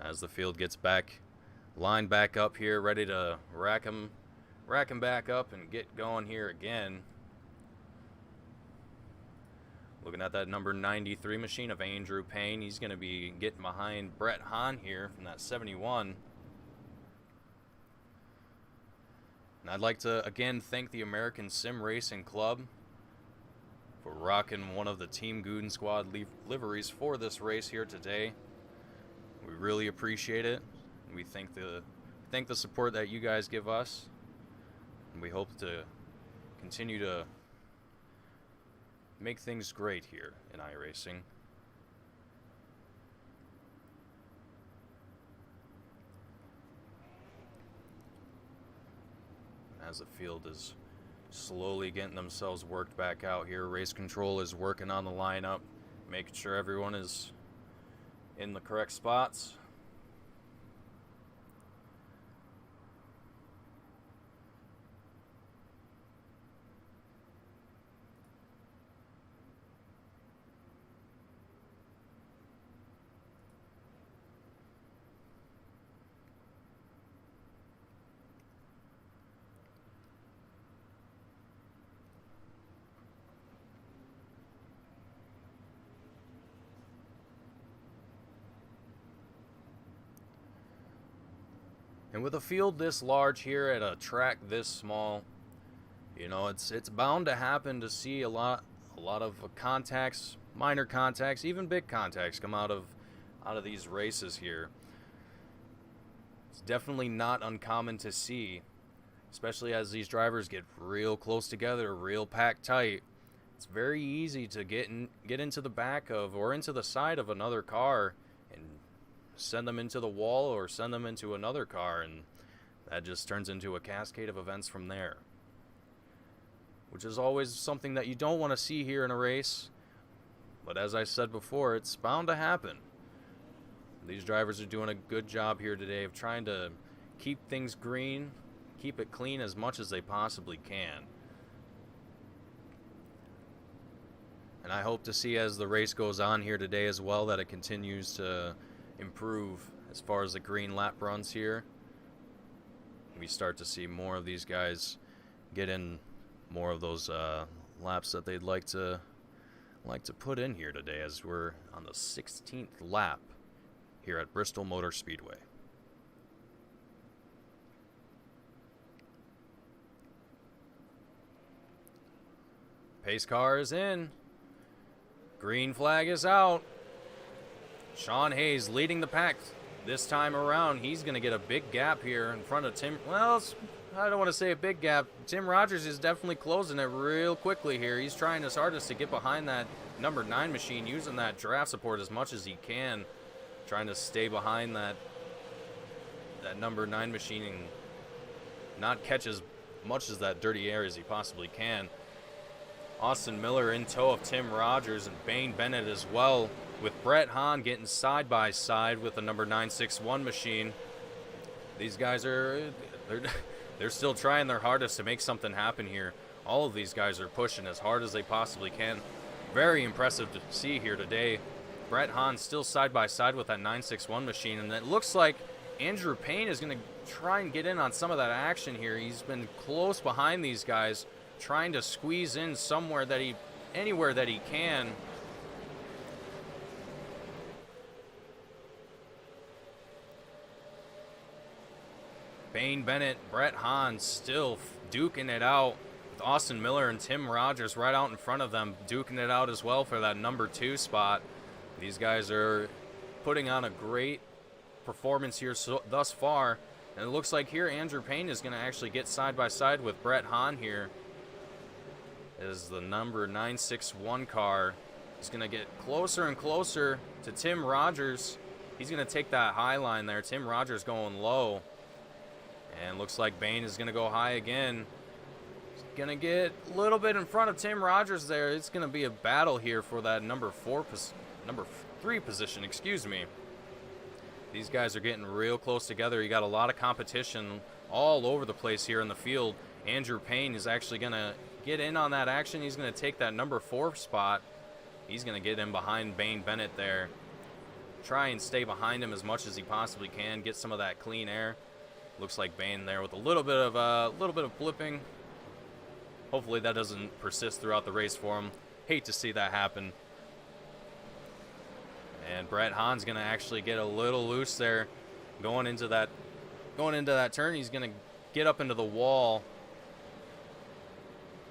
As the field gets back, lined back up here, ready to rack him back up and get going here again. Looking at that number 93 machine of Andrew Payne. He's going to be getting behind Brett Hahn here from that 71. And I'd like to again thank the American Sim Racing Club for rocking one of the Team Gooden Squad liveries for this race here today. We really appreciate it. We thank the support that you guys give us, and we hope to continue to make things great here in iRacing. As the field is slowly getting themselves worked back out here, race control is working on the lineup, making sure everyone is in the correct spots. And with a field this large here at a track this small, you know, it's bound to happen to see a lot of contacts, minor contacts, even big contacts come out of these races here. It's definitely not uncommon to see, especially as these drivers get real close together, real packed tight. It's very easy to get into the back of or into the side of another car and send them into the wall or send them into another car, and that just turns into a cascade of events from there, which is always something that you don't want to see here in a race. But as I said before, it's bound to happen. These drivers are doing a good job here today of trying to keep things green, keep it clean as much as they possibly can. And I hope to see as the race goes on here today as well that it continues to improve as far as the green lap runs here. We start to see more of these guys get in more of those laps that they'd like to put in here today, as we're on the 16th lap here at Bristol Motor Speedway. Pace car is in. Green flag is out. Sean Hayes leading the pack this time around. He's going to get a big gap here in front of Tim. Well, I don't want to say a big gap. Tim Rogers is definitely closing it real quickly here. He's trying his hardest to get behind that number 9 machine, using that draft support as much as he can, trying to stay behind that number 9 machine and not catch as much as that dirty air as he possibly can. Austin Miller in tow of Tim Rogers and Bane Bennett as well, with Brett Hahn getting side by side with the number 961 machine. These guys they're still trying their hardest to make something happen here. All of these guys are pushing as hard as they possibly can. Very impressive to see here today. Brett Hahn still side by side with that 961 machine, and it looks like Andrew Payne is going to try and get in on some of that action here. He's been close behind these guys, trying to squeeze in anywhere that he can. Bane Bennett, Brett Hahn still duking it out with Austin Miller and Tim Rogers right out in front of them, duking it out as well for that number 2 spot. These guys are putting on a great performance here thus far, and it looks like here Andrew Payne is going to actually get side by side with Brett Hahn here, as the number 961 car is going to get closer and closer to Tim Rogers. He's going to take that high line there. Tim Rogers going low. And looks like Bane is going to go high again. He's going to get a little bit in front of Tim Rogers there. It's going to be a battle here for that number 3 position, excuse me. These guys are getting real close together. You got a lot of competition all over the place here in the field. Andrew Payne is actually going to get in on that action. He's going to take that number 4 spot. He's going to get in behind Bane Bennett there. Try and stay behind him as much as he possibly can. Get some of that clean air. Looks like Bane there with a little bit of blipping. Hopefully that doesn't persist throughout the race for him. Hate to see that happen. And Brett Hahn's going to actually get a little loose there. Going into that turn, he's going to get up into the wall.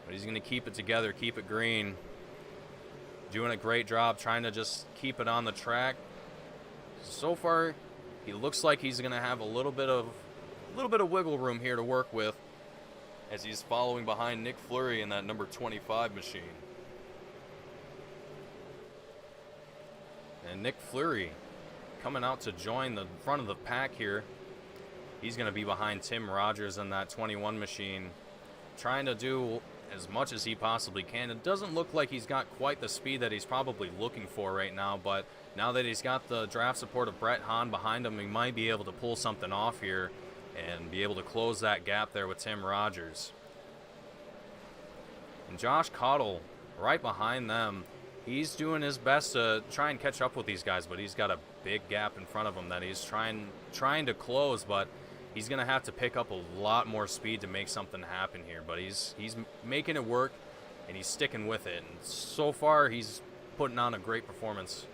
But he's going to keep it together, keep it green. Doing a great job trying to just keep it on the track. So far, he looks like he's going to have a little bit of wiggle room here to work with as he's following behind Nick Fleury in that number 25 machine. And Nick Fleury coming out to join the front of the pack here. He's going to be behind Tim Rogers in that 21 machine, trying to do as much as he possibly can. It doesn't look like he's got quite the speed that he's probably looking for right now, but now that he's got the draft support of Brett Hahn behind him, he might be able to pull something off here and be able to close that gap there with Tim Rogers. And Josh Cottle right behind them. He's doing his best to try and catch up with these guys, but he's got a big gap in front of him that he's trying to close, but he's going to have to pick up a lot more speed to make something happen here. But he's making it work, and he's sticking with it. And so far, he's putting on a great performance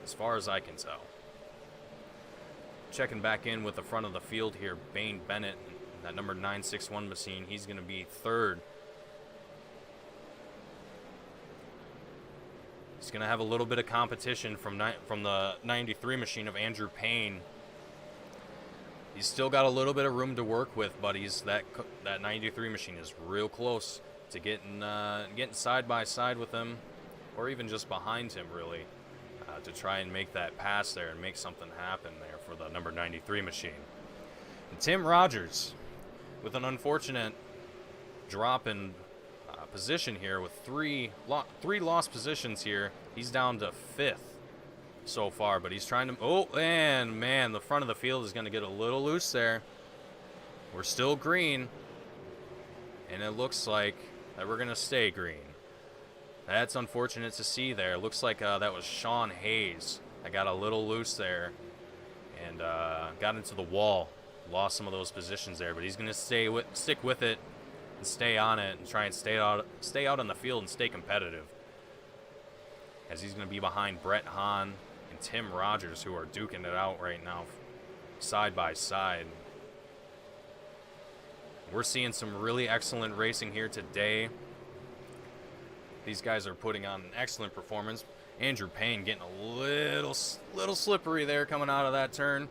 as far as I can tell. Checking back in with the front of the field here, Bane Bennett, that number 961 machine. He's going to be third. He's going to have a little bit of competition from the 93 machine of Andrew Payne. He's still got a little bit of room to work with, but that 93 machine is real close to getting side by side with him, or even just behind him, really, to try and make that pass there and make something happen there for the number 93 machine. And Tim Rogers, with an unfortunate drop in position here with three lost positions here. He's down to 5th so far, but he's trying to... Oh, and man, the front of the field is going to get a little loose there. We're still green, and it looks like that we're going to stay green. That's unfortunate to see there. It looks like that was Sean Hayes. I got a little loose there and got into the wall. Lost some of those positions there, but he's going to stick with it and stay on it and try and stay out on the field and stay competitive, as he's going to be behind Brett Hahn and Tim Rogers, who are duking it out right now side by side. We're seeing some really excellent racing here today. These guys are putting on an excellent performance. Andrew Payne getting a little slippery there coming out of that turn.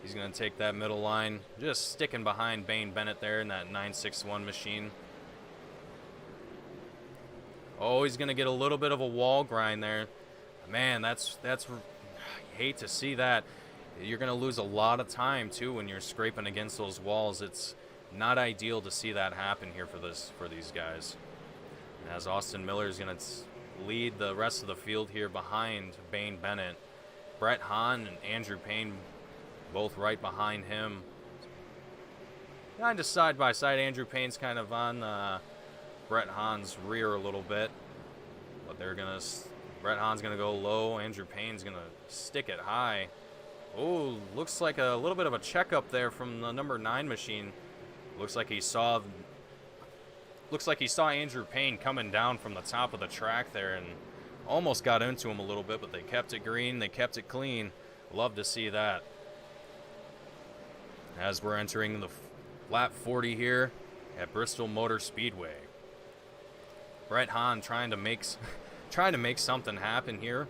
He's going to take that middle line, just sticking behind Bane Bennett there in that 961 machine. Oh, he's going to get a little bit of a wall grind there. Man, that's I hate to see that. You're going to lose a lot of time, too, when you're scraping against those walls. It's not ideal to see that happen here for these guys. As Austin Miller is going to lead the rest of the field here behind Bane Bennett. Brett Hahn and Andrew Payne both right behind him. Kind of side by side. Andrew Payne's kind of on Brett Hahn's rear a little bit. But Brett Hahn's going to go low. Andrew Payne's going to stick it high. Oh, looks like a little bit of a checkup there from the number 9 machine. Looks like he saw Andrew Payne coming down from the top of the track there and almost got into him a little bit, but they kept it green, they kept it clean. Love to see that. As we're entering the lap 40 here at Bristol Motor Speedway. Brett Hahn trying to make something happen here,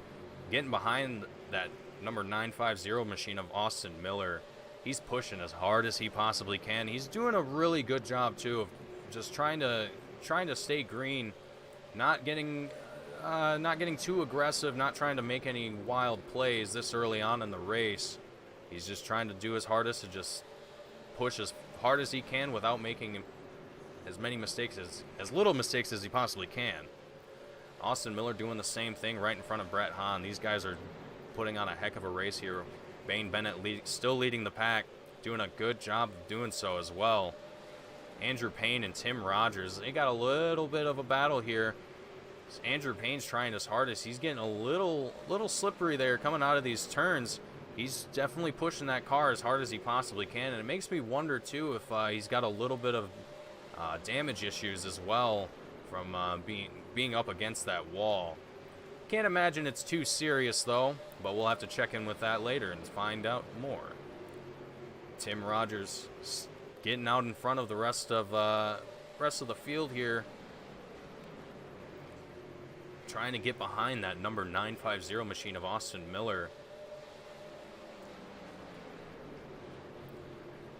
getting behind that number 950 machine of Austin Miller. He's pushing as hard as he possibly can. He's doing a really good job too of just trying to stay green, not getting too aggressive, not trying to make any wild plays this early on in the race. He's just trying to do his hardest to just push as hard as he can without making as little mistakes as he possibly can. Austin Miller doing the same thing right in front of Brett Hahn. These guys are putting on a heck of a race here. Bane Bennett still leading the pack, doing a good job of doing so as well. Andrew Payne and Tim Rogers, they got a little bit of a battle here. Andrew Payne's trying his hardest. He's getting a little slippery there coming out of these turns. He's definitely pushing that car as hard as he possibly can, and it makes me wonder too if he's got a little bit of damage issues as well from being up against that wall. Can't imagine it's too serious though, but we'll have to check in with that later and find out more. Tim Rogers getting out in front of the rest of the field here trying to get behind that number 950 machine of Austin Miller.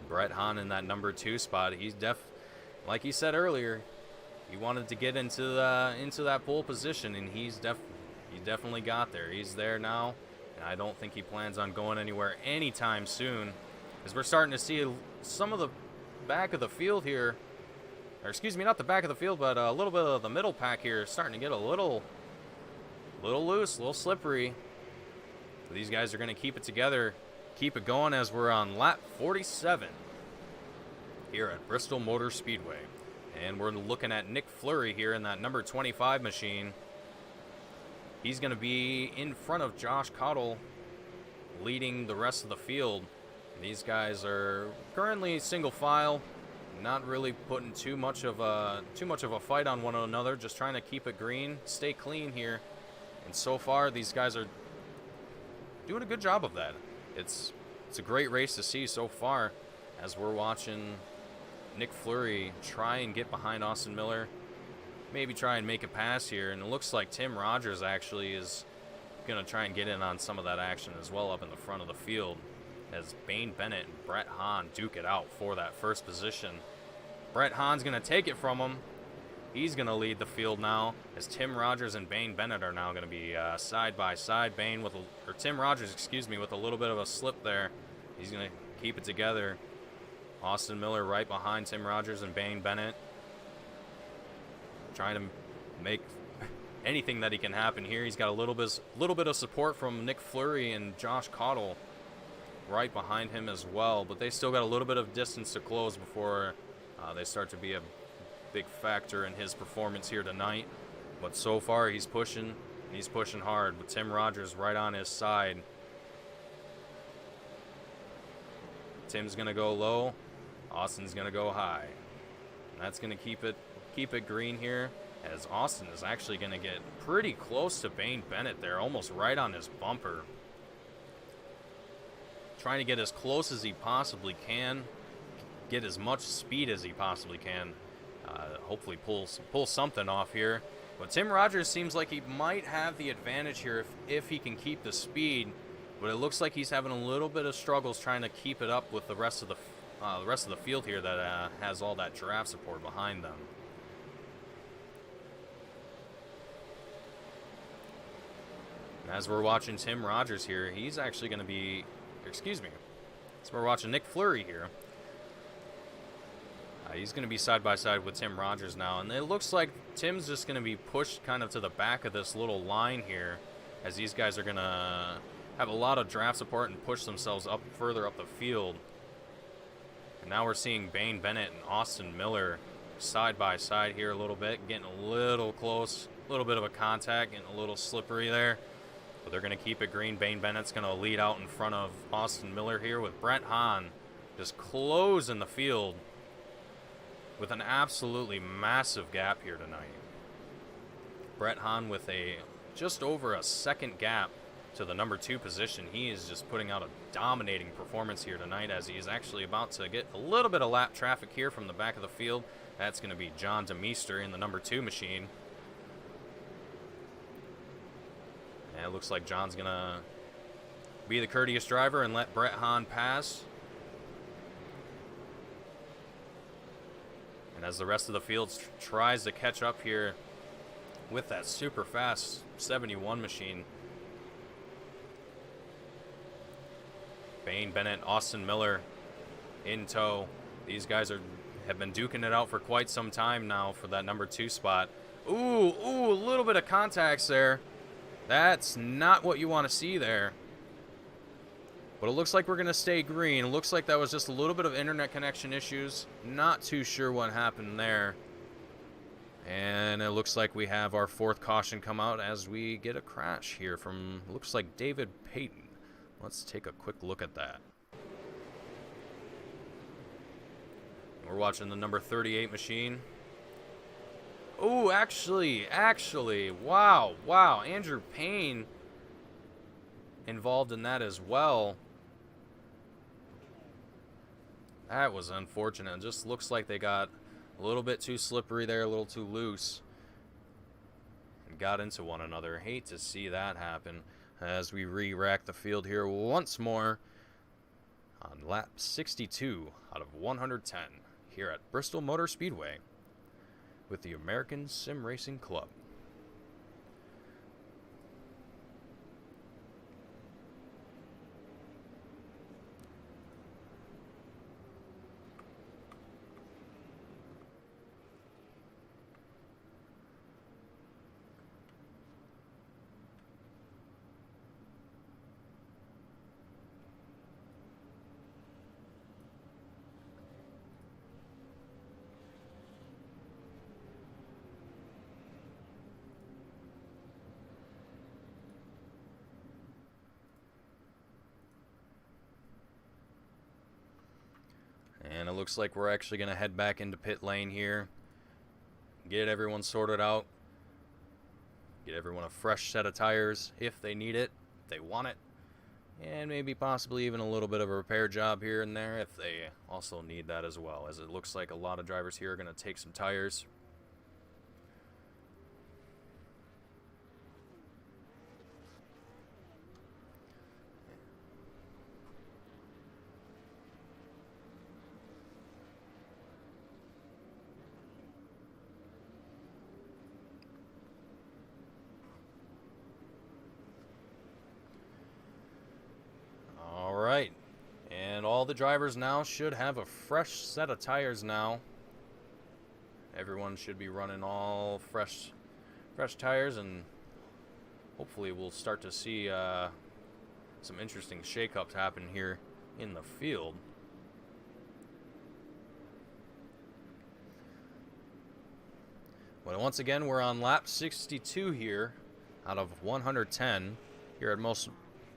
Brett Hahn in that number 2 spot. He's like he said earlier, he wanted to get into that pole position, and he definitely got there. He's there now, and I don't think he plans on going anywhere anytime soon, as we're starting to see some of the back of the field here, or excuse me, not the back of the field, but a little bit of the middle pack here starting to get a little loose, a little slippery. But these guys are going to keep it together, keep it going, as we're on lap 47 here at Bristol Motor Speedway. And we're looking at Nick Fleury here in that number 25 machine. He's going to be in front of Josh Cottle, leading the rest of the field. And these guys are currently single file, not really putting too much of a fight on one another, just trying to keep it green, stay clean here. And so far, these guys are doing a good job of that. It's a great race to see so far, as we're watching Nick Fleury try and get behind Austin Miller, maybe try and make a pass here. And it looks like Tim Rogers actually is going to try and get in on some of that action as well up in the front of the field, as Bane Bennett and Brett Hahn duke it out for that first position. Brett Hahn's going to take it from him. He's going to lead the field now, as Tim Rogers and Bane Bennett are now going to be side by side. Tim Rogers, excuse me, with a little bit of a slip there. He's going to keep it together. Austin Miller right behind Tim Rogers and Bane Bennett, trying to make anything that he can happen here. He's got a little bit of support from Nick Fleury and Josh Cottle right behind him as well, but they still got a little bit of distance to close before they start to be a big factor in his performance here tonight. But so far he's pushing, and he's pushing hard, with Tim Rogers right on his side. Tim's gonna go low, Austin's gonna go high. And that's gonna keep it green here, as Austin is actually gonna get pretty close to Bane Bennett there, almost right on his bumper. Trying to get as close as he possibly can, get as much speed as he possibly can. Hopefully pull something off here. But Tim Rogers seems like he might have the advantage here if he can keep the speed. But it looks like he's having a little bit of struggles trying to keep it up with the rest of the field here that has all that draft support behind them. And as we're watching Tim Rogers here, he's actually going to be, excuse me, as we're watching Nick Fleury here, he's going to be side by side with Tim Rogers now, and it looks like Tim's just going to be pushed kind of to the back of this little line here, as these guys are going to have a lot of draft support and push themselves up further up the field. And now we're seeing Bane Bennett and Austin Miller side by side here a little bit, getting a little close, a little bit of a contact, getting a little slippery there. But they're going to keep it green. Bane Bennett's going to lead out in front of Austin Miller here, with Brett Hahn just closing the field with an absolutely massive gap here tonight. Brett Hahn with just over a second gap to the number 2 position. He is just putting out a dominating performance here tonight, as he is actually about to get a little bit of lap traffic here from the back of the field. That's going to be John DeMeester in the number 2 machine. And it looks like John's going to be the courteous driver and let Brett Hahn pass. And as the rest of the field tries to catch up here with that super fast 71 machine, Bane Bennett, Austin Miller in tow. These guys have been duking it out for quite some time now for that number 2 spot. Ooh, a little bit of contacts there. That's not what you want to see there. But it looks like we're going to stay green. It looks like that was just a little bit of internet connection issues. Not too sure what happened there. And it looks like we have our 4th caution come out as we get a crash here from, looks like, David Payton. Let's take a quick look at that. We're watching the number 38 machine. Oh, actually, wow. Andrew Payne involved in that as well. That was unfortunate. It just looks like they got a little bit too slippery there, a little too loose. And got into one another. Hate to see that happen as we re-rack the field here once more on lap 62 out of 110 here at Bristol Motor Speedway with the American Sim Racing Club. And it looks like we're actually going to head back into pit lane here. Get everyone sorted out. Get everyone a fresh set of tires if they need it, if they want it. And maybe possibly even a little bit of a repair job here and there if they also need that as well, as it looks like a lot of drivers here are going to take some tires. Alright, and all the drivers now should have a fresh set of tires now. Everyone should be running all fresh tires, and hopefully we'll start to see some interesting shakeups happen here in the field. But once again, we're on lap 62 here out of 110 here at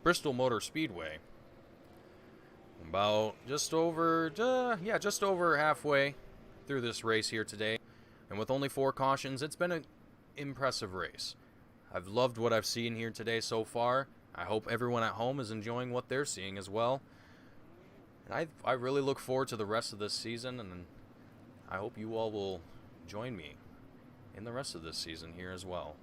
Bristol Motor Speedway. About just over halfway through this race here today. And with only 4 cautions, it's been an impressive race. I've loved what I've seen here today so far. I hope everyone at home is enjoying what they're seeing as well. And I really look forward to the rest of this season, and I hope you all will join me in the rest of this season here as well.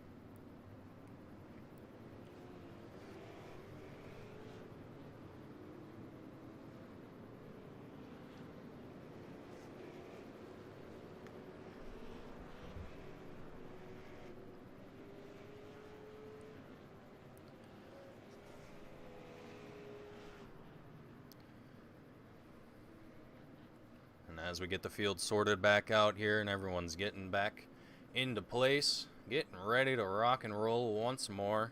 As we get the field sorted back out here and everyone's getting back into place, getting ready to rock and roll once more.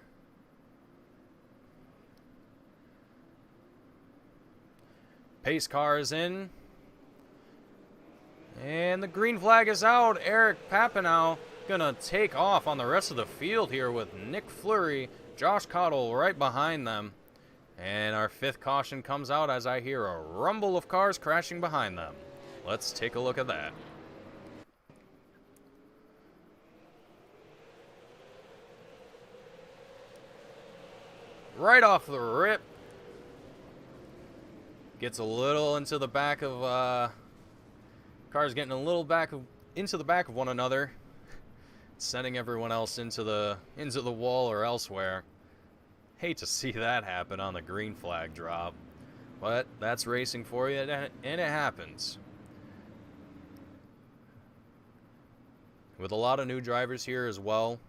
Pace car is in. And the green flag is out. Eric Papinow gonna take off on the rest of the field here with Nick Fleury, Josh Cottle right behind them. And our 5th caution comes out as I hear a rumble of cars crashing behind them. Let's take a look at that. Right off the rip. Gets a little into the back of, cars getting a little into the back of one another. Sending everyone else into the wall or elsewhere. Hate to see that happen on the green flag drop. But that's racing for you, and it happens. With a lot of new drivers here as well,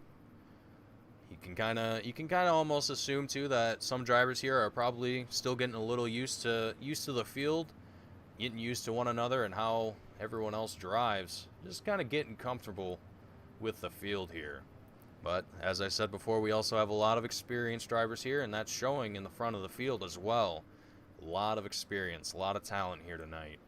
you can kind of almost assume too that some drivers here are probably still getting a little used to the field, getting used to one another and how everyone else drives, just kind of getting comfortable with the field here. But as I said before, we also have a lot of experienced drivers here, and that's showing in the front of the field as well. A lot of experience, a lot of talent here tonight.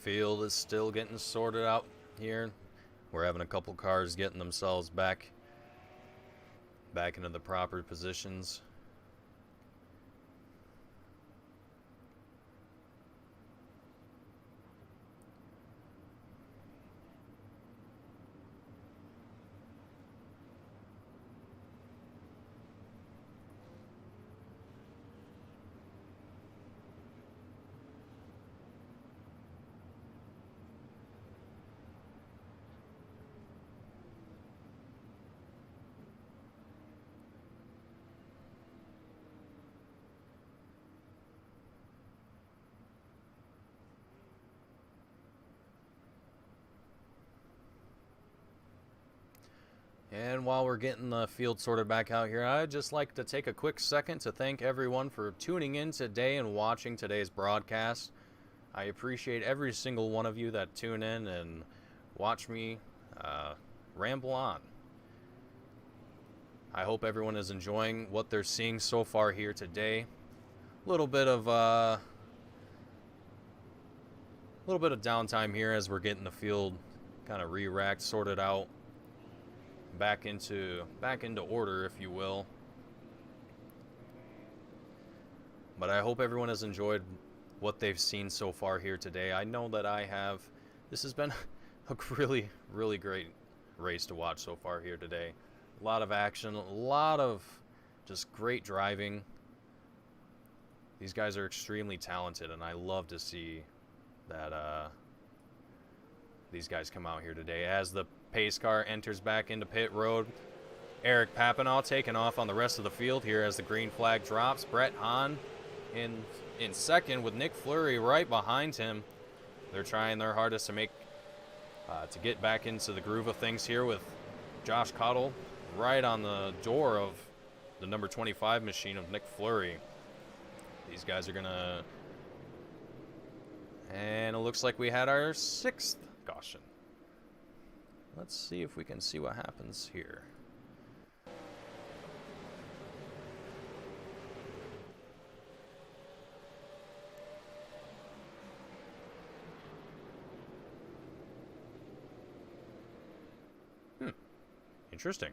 Field is still getting sorted out here. We're having a couple cars getting themselves back into the proper positions. And while we're getting the field sorted back out here, I'd just like to take a quick second to thank everyone for tuning in today and watching today's broadcast. I appreciate every single one of you that tune in and watch me ramble on. I hope everyone is enjoying what they're seeing so far here today. A little bit of downtime here as we're getting the field kind of re-racked, sorted out. Back into order, if you will. But I hope everyone has enjoyed what they've seen so far here today. I know that I have. This has been a really, really great race to watch so far here today. A lot of action, a lot of just great driving. These guys are extremely talented, and I love to see that these guys come out here today. As the pace car enters back into pit road, Eric Papinow taking off on the rest of the field here as the green flag drops. Brett Hahn in second with Nick Fleury right behind him. They're trying their hardest to make to get back into the groove of things here with Josh Cottle right on the door of the number 25 machine of Nick Fleury. These guys are gonna, and it looks like we had our 6th caution. Let's see if we can see what happens here. Interesting.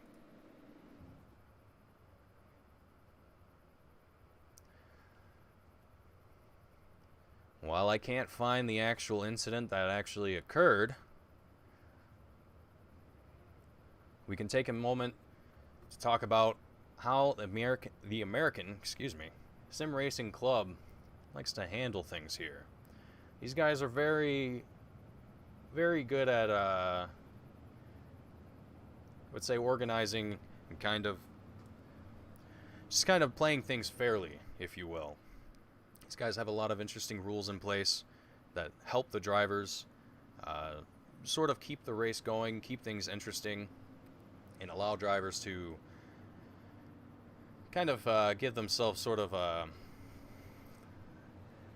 While I can't find the actual incident that actually occurred, we can take a moment to talk about how the American Sim Racing Club likes to handle things here. These guys are very, very good at, I would say, organizing and kind of playing things fairly, if you will. These guys have a lot of interesting rules in place that help the drivers sort of keep the race going, keep things interesting, and allow drivers to kind of give themselves sort of I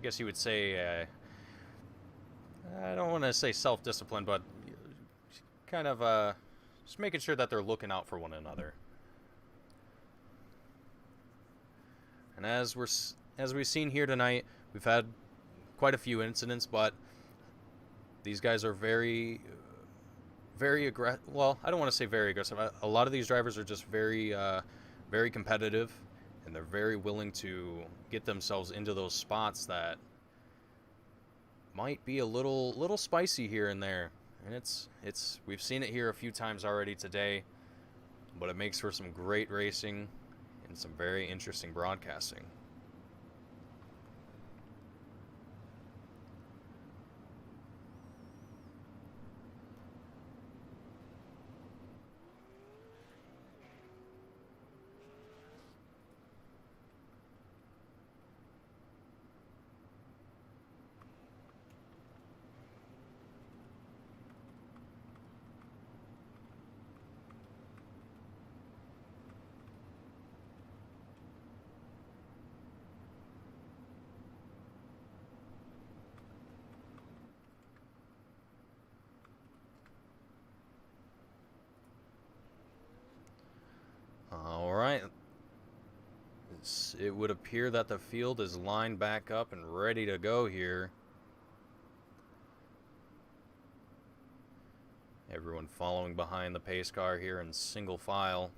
guess you would say, I don't want to say self-discipline, but kind of just making sure that they're looking out for one another. And as we've seen here tonight, we've had quite a few incidents, but these guys are very, very aggressive. Well, I don't want to say very aggressive. A lot of these drivers are just very, very competitive, and they're very willing to get themselves into those spots that might be a little spicy here and there. And we've seen it here a few times already today, but it makes for some great racing and some very interesting broadcasting. Alright, it would appear that the field is lined back up and ready to go here. Everyone following behind the pace car here in single file.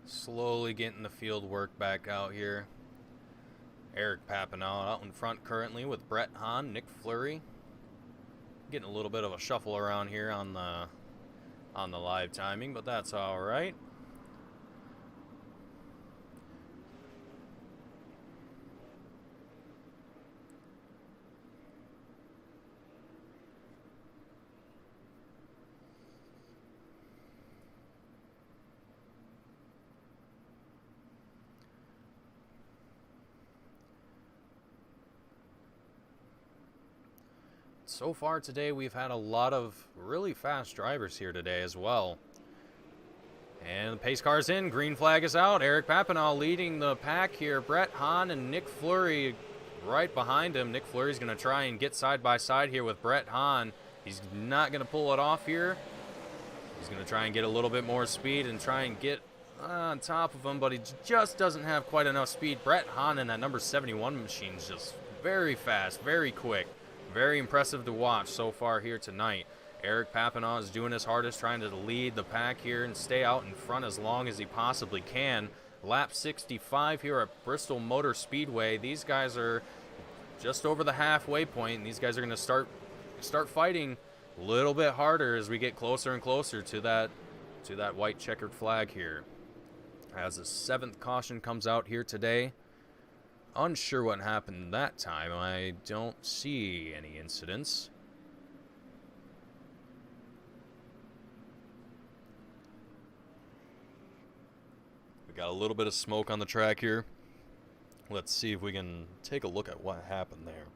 Slowly getting the field work back out here. Eric Papinow out in front currently with Brett Hahn, Nick Fleury. Getting a little bit of a shuffle around here on the live timing, but that's all right. So far today, we've had a lot of really fast drivers here today as well. And the pace car's in, green flag is out. Eric Papinow leading the pack here. Brett Hahn and Nick Fleury right behind him. Nick Fleury's going to try and get side by side here with Brett Hahn. He's not going to pull it off here. He's going to try and get a little bit more speed and try and get on top of him, but he just doesn't have quite enough speed. Brett Hahn in that number 71 machine is just very fast, very quick. Very impressive to watch so far here tonight. Eric Papinow is doing his hardest, trying to lead the pack here and stay out in front as long as he possibly can. Lap 65 here at Bristol Motor Speedway. These guys are just over the halfway point, and these guys are going to start fighting a little bit harder as we get closer and closer to that white checkered flag here. As the 7th caution comes out here today. Unsure what happened that time. I don't see any incidents. We got a little bit of smoke on the track here. Let's see if we can take a look at what happened there.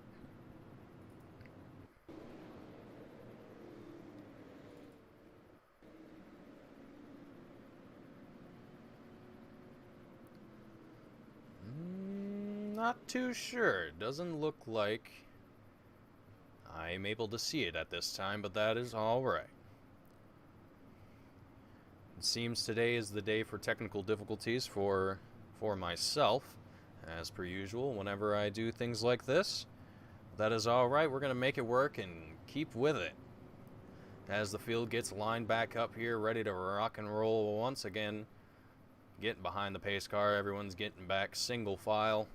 Not too sure. It doesn't look like I'm able to see it at this time, but that is all right. It seems today is the day for technical difficulties for myself, as per usual, whenever I do things like this. That is all right. We're going to make it work and keep with it. As the field gets lined back up here, ready to rock and roll once again. Getting behind the pace car. Everyone's getting back single file.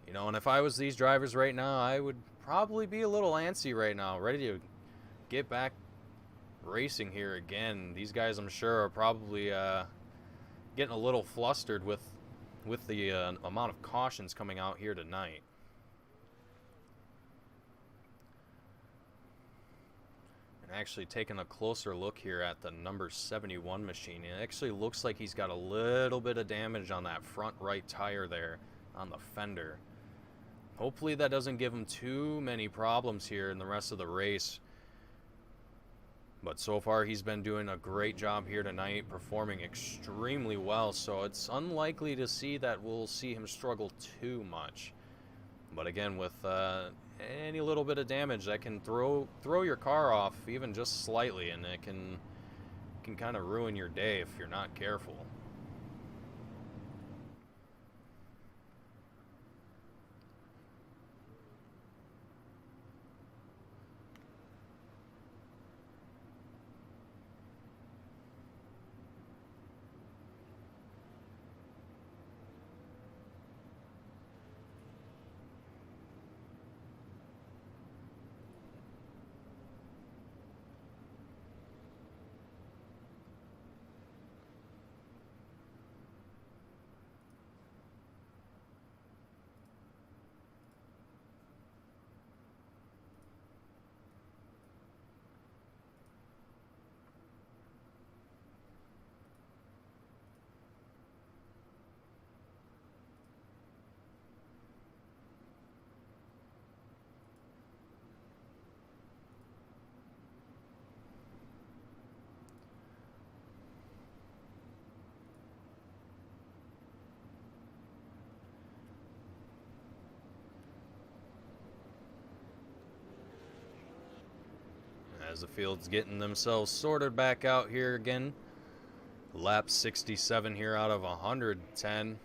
You know, and if I was these drivers right now, I would probably be a little antsy right now, ready to get back racing here again. These guys, I'm sure, are probably getting a little flustered with the amount of cautions coming out here tonight. And actually taking a closer look here at the number 71 machine, it actually looks like he's got a little bit of damage on that front right tire there on the fender. Hopefully that doesn't give him too many problems here in the rest of the race. But so far he's been doing a great job here tonight, performing extremely well. So it's unlikely to see that we'll see him struggle too much. But again, with any little bit of damage that can throw your car off even just slightly, and it can kind of ruin your day if you're not careful. as the field's getting themselves sorted back out here again. Lap 67 here out of 110.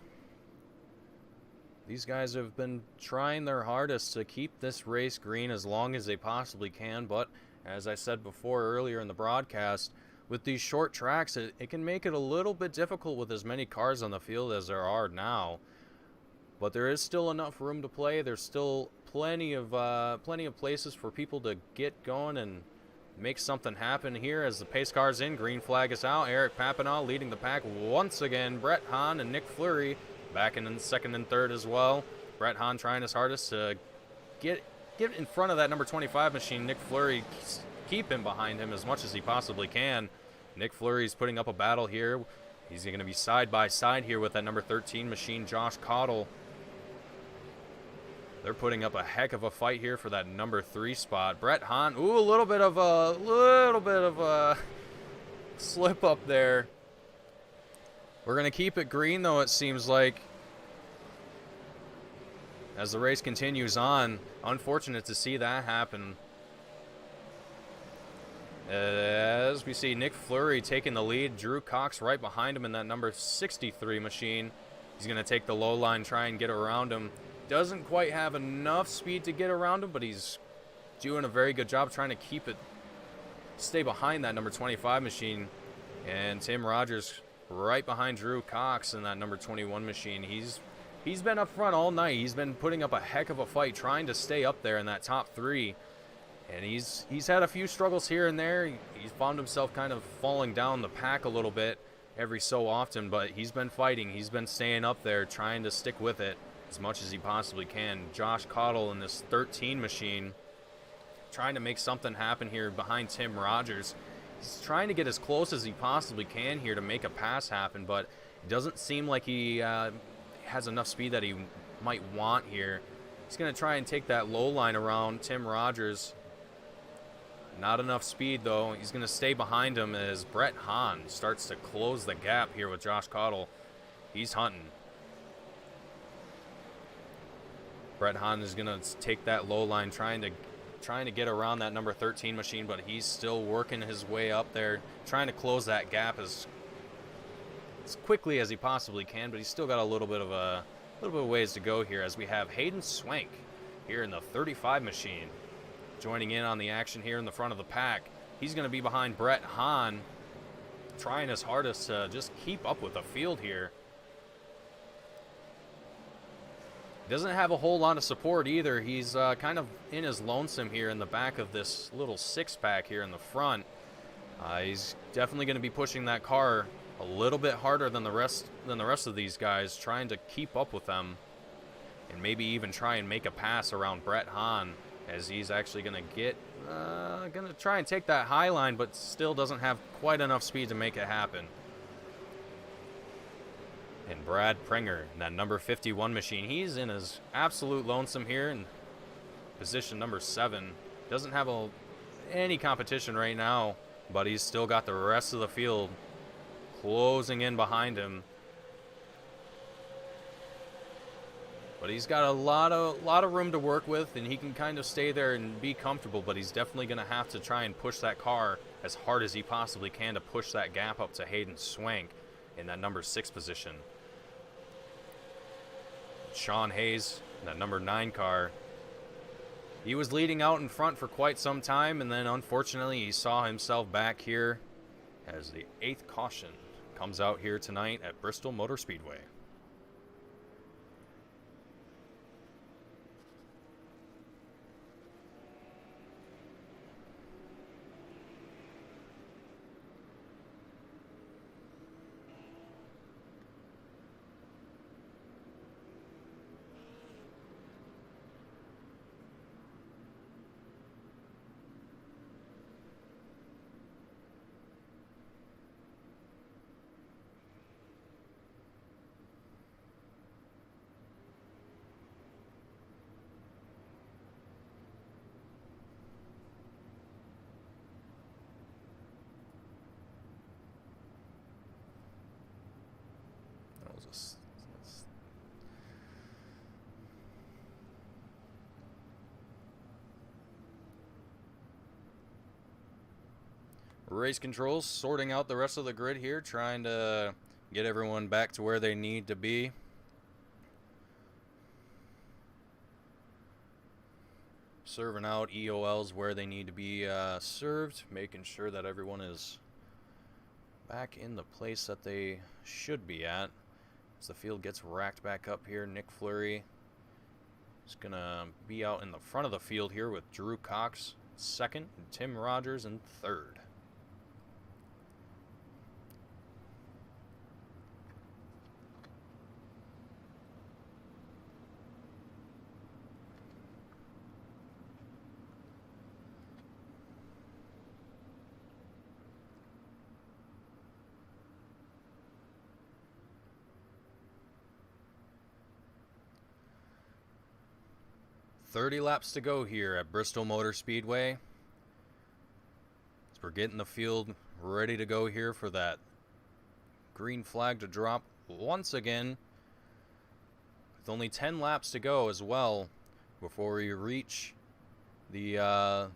These guys have been trying their hardest to keep this race green as long as they possibly can, but as I said before earlier in the broadcast, with these short tracks, it can make it a little bit difficult with as many cars on the field as there are now. But there is still enough room to play. There's still plenty of places for people to get going and make something happen here as the pace car's in. Green flag is out. Eric Papinal leading the pack once again. Brett Hahn and Nick Fleury back in second and third as well. Brett Hahn trying his hardest to get in front of that number 25 machine. Nick Fleury keep him behind him as much as he possibly can. Nick Fleury's putting up a battle here. He's going to be side by side here with that number 13 machine, Josh Cottle. They're putting up a heck of a fight here for that number 3 spot. Brett Hahn, ooh, a little bit of a slip up there. We're going to keep it green, though, it seems like, as the race continues on. Unfortunate to see that happen. As we see Nick Fleury taking the lead. Drew Cox right behind him in that number 63 machine. He's going to take the low line, try and get around him. Doesn't quite have enough speed to get around him, but he's doing a very good job trying to stay behind that number 25 machine. And Tim Rogers right behind Drew Cox in that number 21 machine. He's been up front all night. He's been putting up a heck of a fight trying to stay up there in that top 3. And he's had a few struggles here and there. He's found himself kind of falling down the pack a little bit every so often, but he's been fighting. He's been staying up there, trying to stick with it as much as he possibly can. Josh Cottle in this 13 machine trying to make something happen here behind Tim Rogers. He's trying to get as close as he possibly can here to make a pass happen, but it doesn't seem like he has enough speed that he might want here. He's going to try and take that low line around Tim Rogers. Not enough speed, though. He's going to stay behind him as Brett Hahn starts to close the gap here with Josh Cottle. He's hunting. Brett Hahn is going to take that low line, trying to get around that number 13 machine, but he's still working his way up there, trying to close that gap as quickly as he possibly can, but he's still got a little bit of ways to go here as we have Hayden Swank here in the 35 machine joining in on the action here in the front of the pack. He's going to be behind Brett Hahn, trying his hardest to just keep up with the field here. Doesn't have a whole lot of support either. He's kind of in his lonesome here in the back of this little 6-pack here in the front. He's definitely going to be pushing that car a little bit harder than the rest of these guys, trying to keep up with them and maybe even try and make a pass around Brett Hahn, as he's actually going to try and take that high line, but still doesn't have quite enough speed to make it happen. And Brad Pringer in that number 51 machine, he's in his absolute lonesome here in position number 7. Doesn't have any competition right now, but he's still got the rest of the field closing in behind him. But he's got a lot of room to work with, and he can kind of stay there and be comfortable, but he's definitely going to have to try and push that car as hard as he possibly can to push that gap up to Hayden Swank in that number 6 position. Sean Hayes, that number 9 car. He was leading out in front for quite some time, and then unfortunately he saw himself back here as the 8th caution comes out here tonight at Bristol Motor Speedway. Race controls sorting out the rest of the grid here, trying to get everyone back to where they need to be. Serving out EOLs where they need to be served, making sure that everyone is back in the place that they should be at. As the field gets racked back up here, Nick Fleury is going to be out in the front of the field here with Drew Cox second and Tim Rogers in third. "30 laps to go here at Bristol Motor Speedway. As we're getting the field ready to go here for that green flag to drop once again. With only 10 laps to go as well before we reach the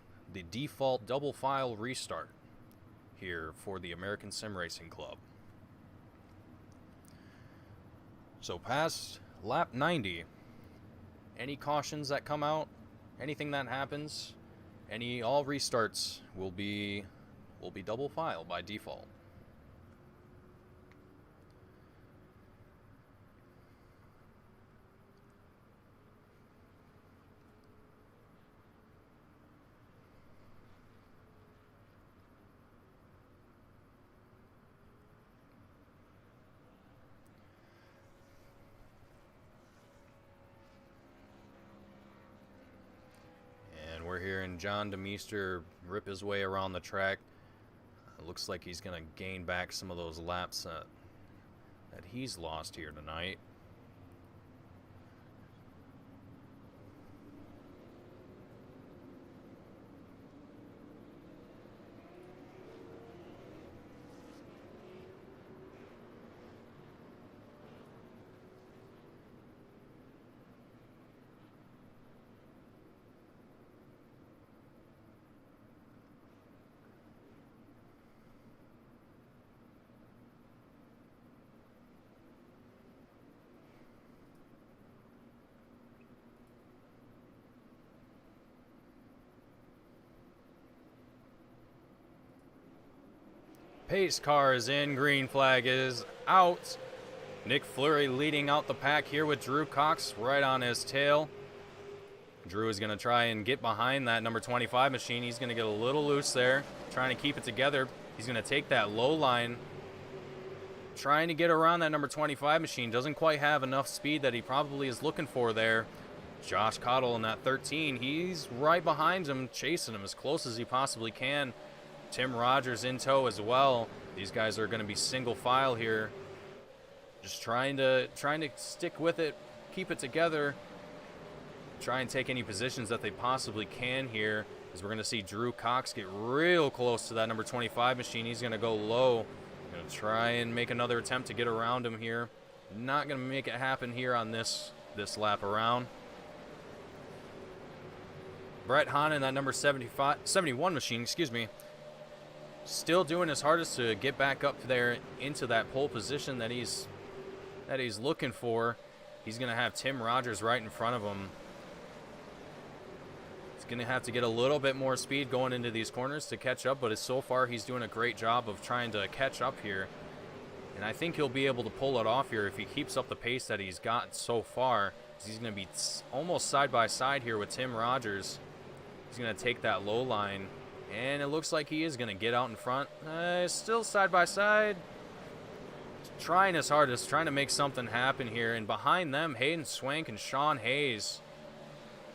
default double file restart here for the American Sim Racing Club. So past lap 90. Any cautions that come out, anything that happens, all restarts will be double file by default. We're hearing John DeMeester rip his way around the track. It looks like he's going to gain back some of those laps that he's lost here tonight. Pace car is in, green flag is out. Nick Fleury leading out the pack here with Drew Cox right on his tail. Drew is going to try and get behind that number 25 machine. He's going to get a little loose there, trying to keep it together. He's going to take that low line, trying to get around that number 25 machine. Doesn't quite have enough speed that he probably is looking for there. Josh Cottle in that 13, he's right behind him, chasing him as close as he possibly can. Tim Rogers in tow as well. These guys are going to be single file here, just trying to stick with it, keep it together, try and take any positions that they possibly can here. As we're going to see Drew Cox get real close to that number 25 machine. He's going to go low, going to try and make another attempt to get around him here. Not going to make it happen here on this lap around. Brett Hahn in that number 71 machine, excuse me, still doing his hardest to get back up there into that pole position that he's looking for. He's going to have Tim Rogers right in front of him. He's going to have to get a little bit more speed going into these corners to catch up, but so far he's doing a great job of trying to catch up here. And I think he'll be able to pull it off here if he keeps up the pace that he's gotten so far. He's going to be almost side by side here with Tim Rogers. He's going to take that low line. And it looks like he is going to get out in front. Still side by side. Trying his hardest, trying to make something happen here. And behind them, Hayden Swank and Sean Hayes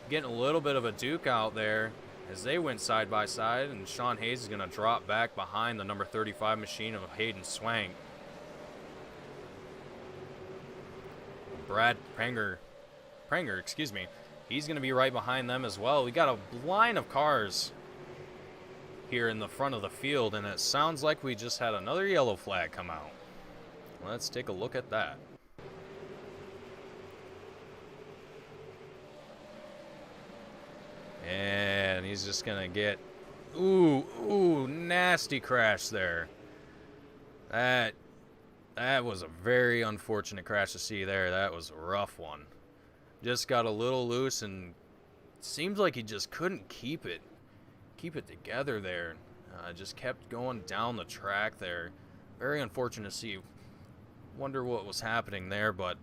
getting a little bit of a duke out there as they went side by side. And Sean Hayes is going to drop back behind the number 35 machine of Hayden Swank. Brad Pranger, excuse me. He's going to be right behind them as well. We got a line of cars here in the front of the field, and it sounds like we just had another yellow flag come out. Let's take a look at that. And he's just gonna get Ooh, nasty crash there. That was a very unfortunate crash to see there. That was a rough one. Just got a little loose and seems like he just couldn't keep it together there. Just kept going down the track there. Very unfortunate to see. Wonder what was happening there, but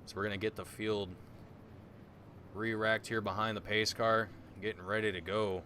so we're gonna get the field re-racked here behind the pace car, getting ready to go.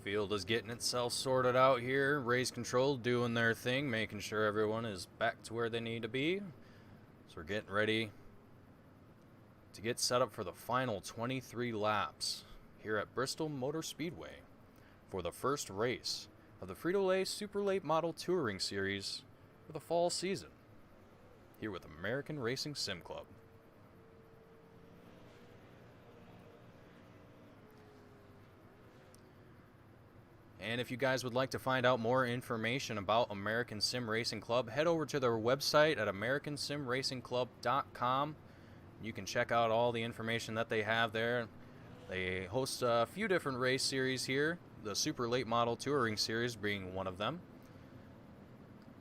Field is getting itself sorted out here. Race control doing their thing, making sure everyone is back to where they need to be. So we're getting ready to get set up for the final 23 laps here at Bristol Motor Speedway for the first race of the Frito-Lay Super Late Model Touring Series for the fall season here with American Racing Sim Club. And if you guys would like to find out more information about American Sim Racing Club, head over to their website at americansimracingclub.com. You can check out all the information that they have there. They host a few different race series here, the Super Late Model Touring Series being one of them.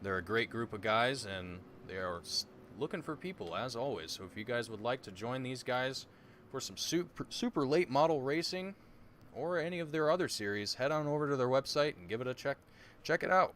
They're a great group of guys, and they are looking for people, as always. So if you guys would like to join these guys for some super late model racing, or any of their other series, head on over to their website and give it a check. Check it out.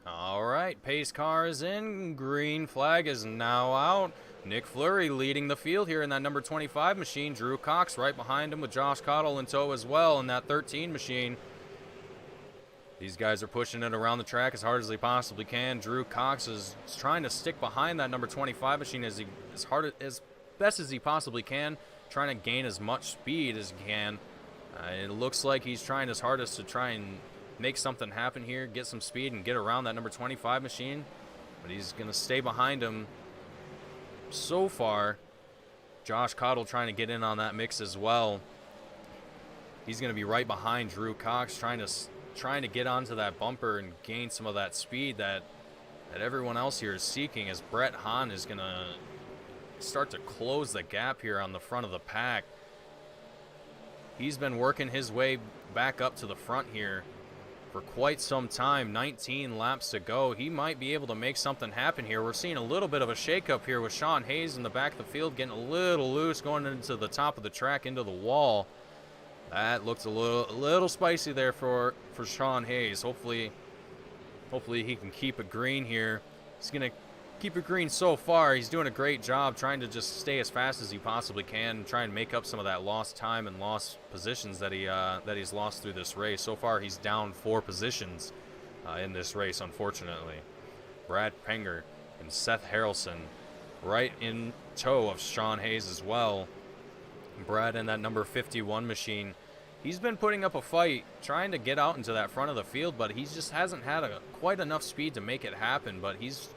Alright, pace car is in, green flag is now out. Nick Fleury leading the field here in that number 25 machine. Drew Cox right behind him with Josh Cottle in tow as well in that 13 machine. These guys are pushing it around the track as hard as they possibly can. Drew Cox is trying to stick behind that number 25 machine as best as he possibly can, trying to gain as much speed as he can. It looks like he's trying his hardest to try and make something happen here, get some speed and get around that number 25 machine, but he's going to stay behind him. So far, Josh Cottle trying to get in on that mix as well. He's going to be right behind Drew Cox, trying to get onto that bumper and gain some of that speed that everyone else here is seeking, as Brett Hahn is going to start to close the gap here on the front of the pack. He's been working his way back up to the front here for quite some time. 19 laps to go. He might be able to make something happen here. We're seeing a little bit of a shakeup here with Sean Hayes in the back of the field, getting a little loose, going into the top of the track, into the wall. That looks a little spicy there for Sean Hayes. Hopefully he can keep it green here. He's going to keep it green so far. He's doing a great job trying to just stay as fast as he possibly can and try and make up some of that lost time and lost positions that he's lost through this race. So far he's down 4 positions in this race, unfortunately. Brad Penger and Seth Harrelson right in tow of Sean Hayes as well. Brad in that number 51 machine. He's been putting up a fight, trying to get out into that front of the field, but he just hasn't had quite enough speed to make it happen. But he's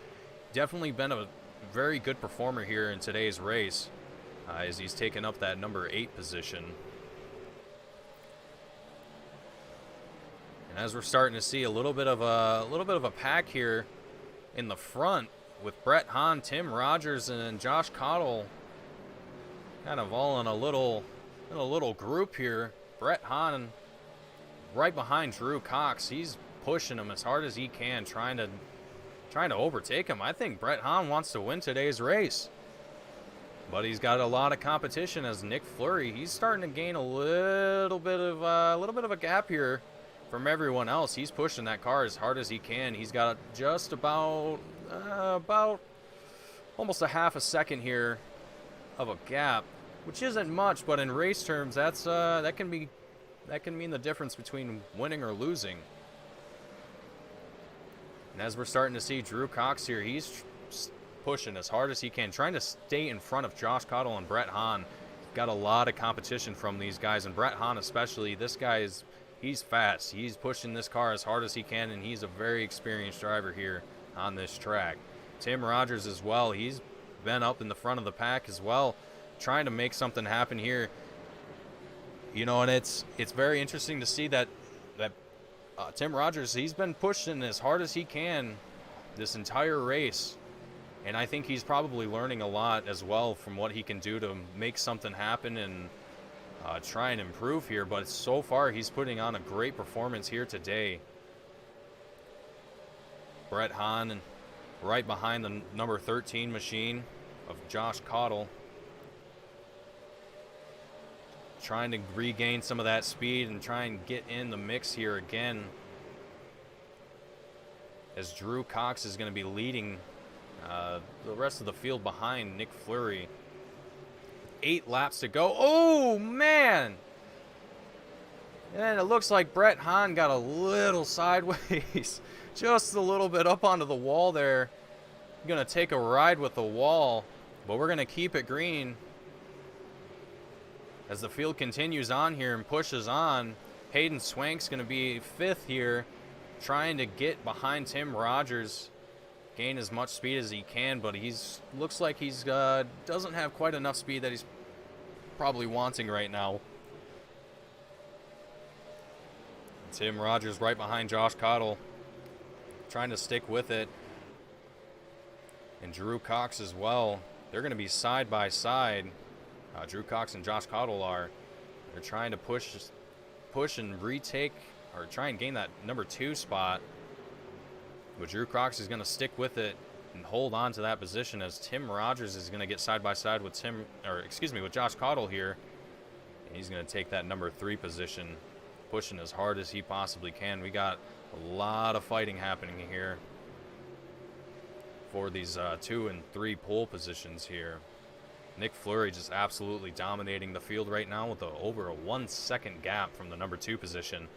definitely been a very good performer here in today's race, as he's taken up that number 8 position. And as we're starting to see a little bit of a pack here in the front with Brett Hahn, Tim Rogers, and Josh Cottle, kind of all in a little group here. Brett Hahn right behind Drew Cox. He's pushing him as hard as he can, trying to overtake him. I think Brett Hahn wants to win today's race, but he's got a lot of competition as Nick Fleury. He's starting to gain a little bit of a gap here from everyone else. He's pushing that car as hard as he can. He's got just about almost a half a second here of a gap, which isn't much, but in race terms, that can mean the difference between winning or losing. And as we're starting to see Drew Cox here, he's pushing as hard as he can, trying to stay in front of Josh Cottle and Brett Hahn. Got a lot of competition from these guys, and Brett Hahn especially. This guy he's fast. He's pushing this car as hard as he can, and he's a very experienced driver here on this track. Tim Rogers as well. He's been up in the front of the pack as well, trying to make something happen here. You know, and it's very interesting to see that Tim Rogers, he's been pushing as hard as he can this entire race, and I think he's probably learning a lot as well from what he can do to make something happen and try and improve here. But so far, he's putting on a great performance here today. Brett Hahn right behind the number 13 machine of Josh Cottle, trying to regain some of that speed and try and get in the mix here again, as Drew Cox is going to be leading the rest of the field behind Nick Fleury. 8 laps to go. Oh, man! And it looks like Brett Hahn got a little sideways, just a little bit up onto the wall there. Going to take a ride with the wall, but we're going to keep it green. As the field continues on here and pushes on, Hayden Swank's going to be 5th here, trying to get behind Tim Rogers, gain as much speed as he can, but looks like he's doesn't have quite enough speed that he's probably wanting right now. Tim Rogers right behind Josh Cottle, trying to stick with it, and Drew Cox as well. They're going to be side by side. Drew Cox and Josh Cottle are. They're trying to push and retake, or try and gain that number 2 spot. But Drew Cox is going to stick with it and hold on to that position, as Tim Rogers is going to get side by side with with Josh Cottle here. And he's going to take that number 3 position, pushing as hard as he possibly can. We got a lot of fighting happening here for these 2 and 3 pole positions here. Nick Fleury just absolutely dominating the field right now with over a 1 second gap from the number 2 position.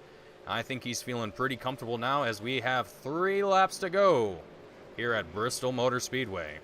I think he's feeling pretty comfortable now, as we have 3 laps to go here at Bristol Motor Speedway.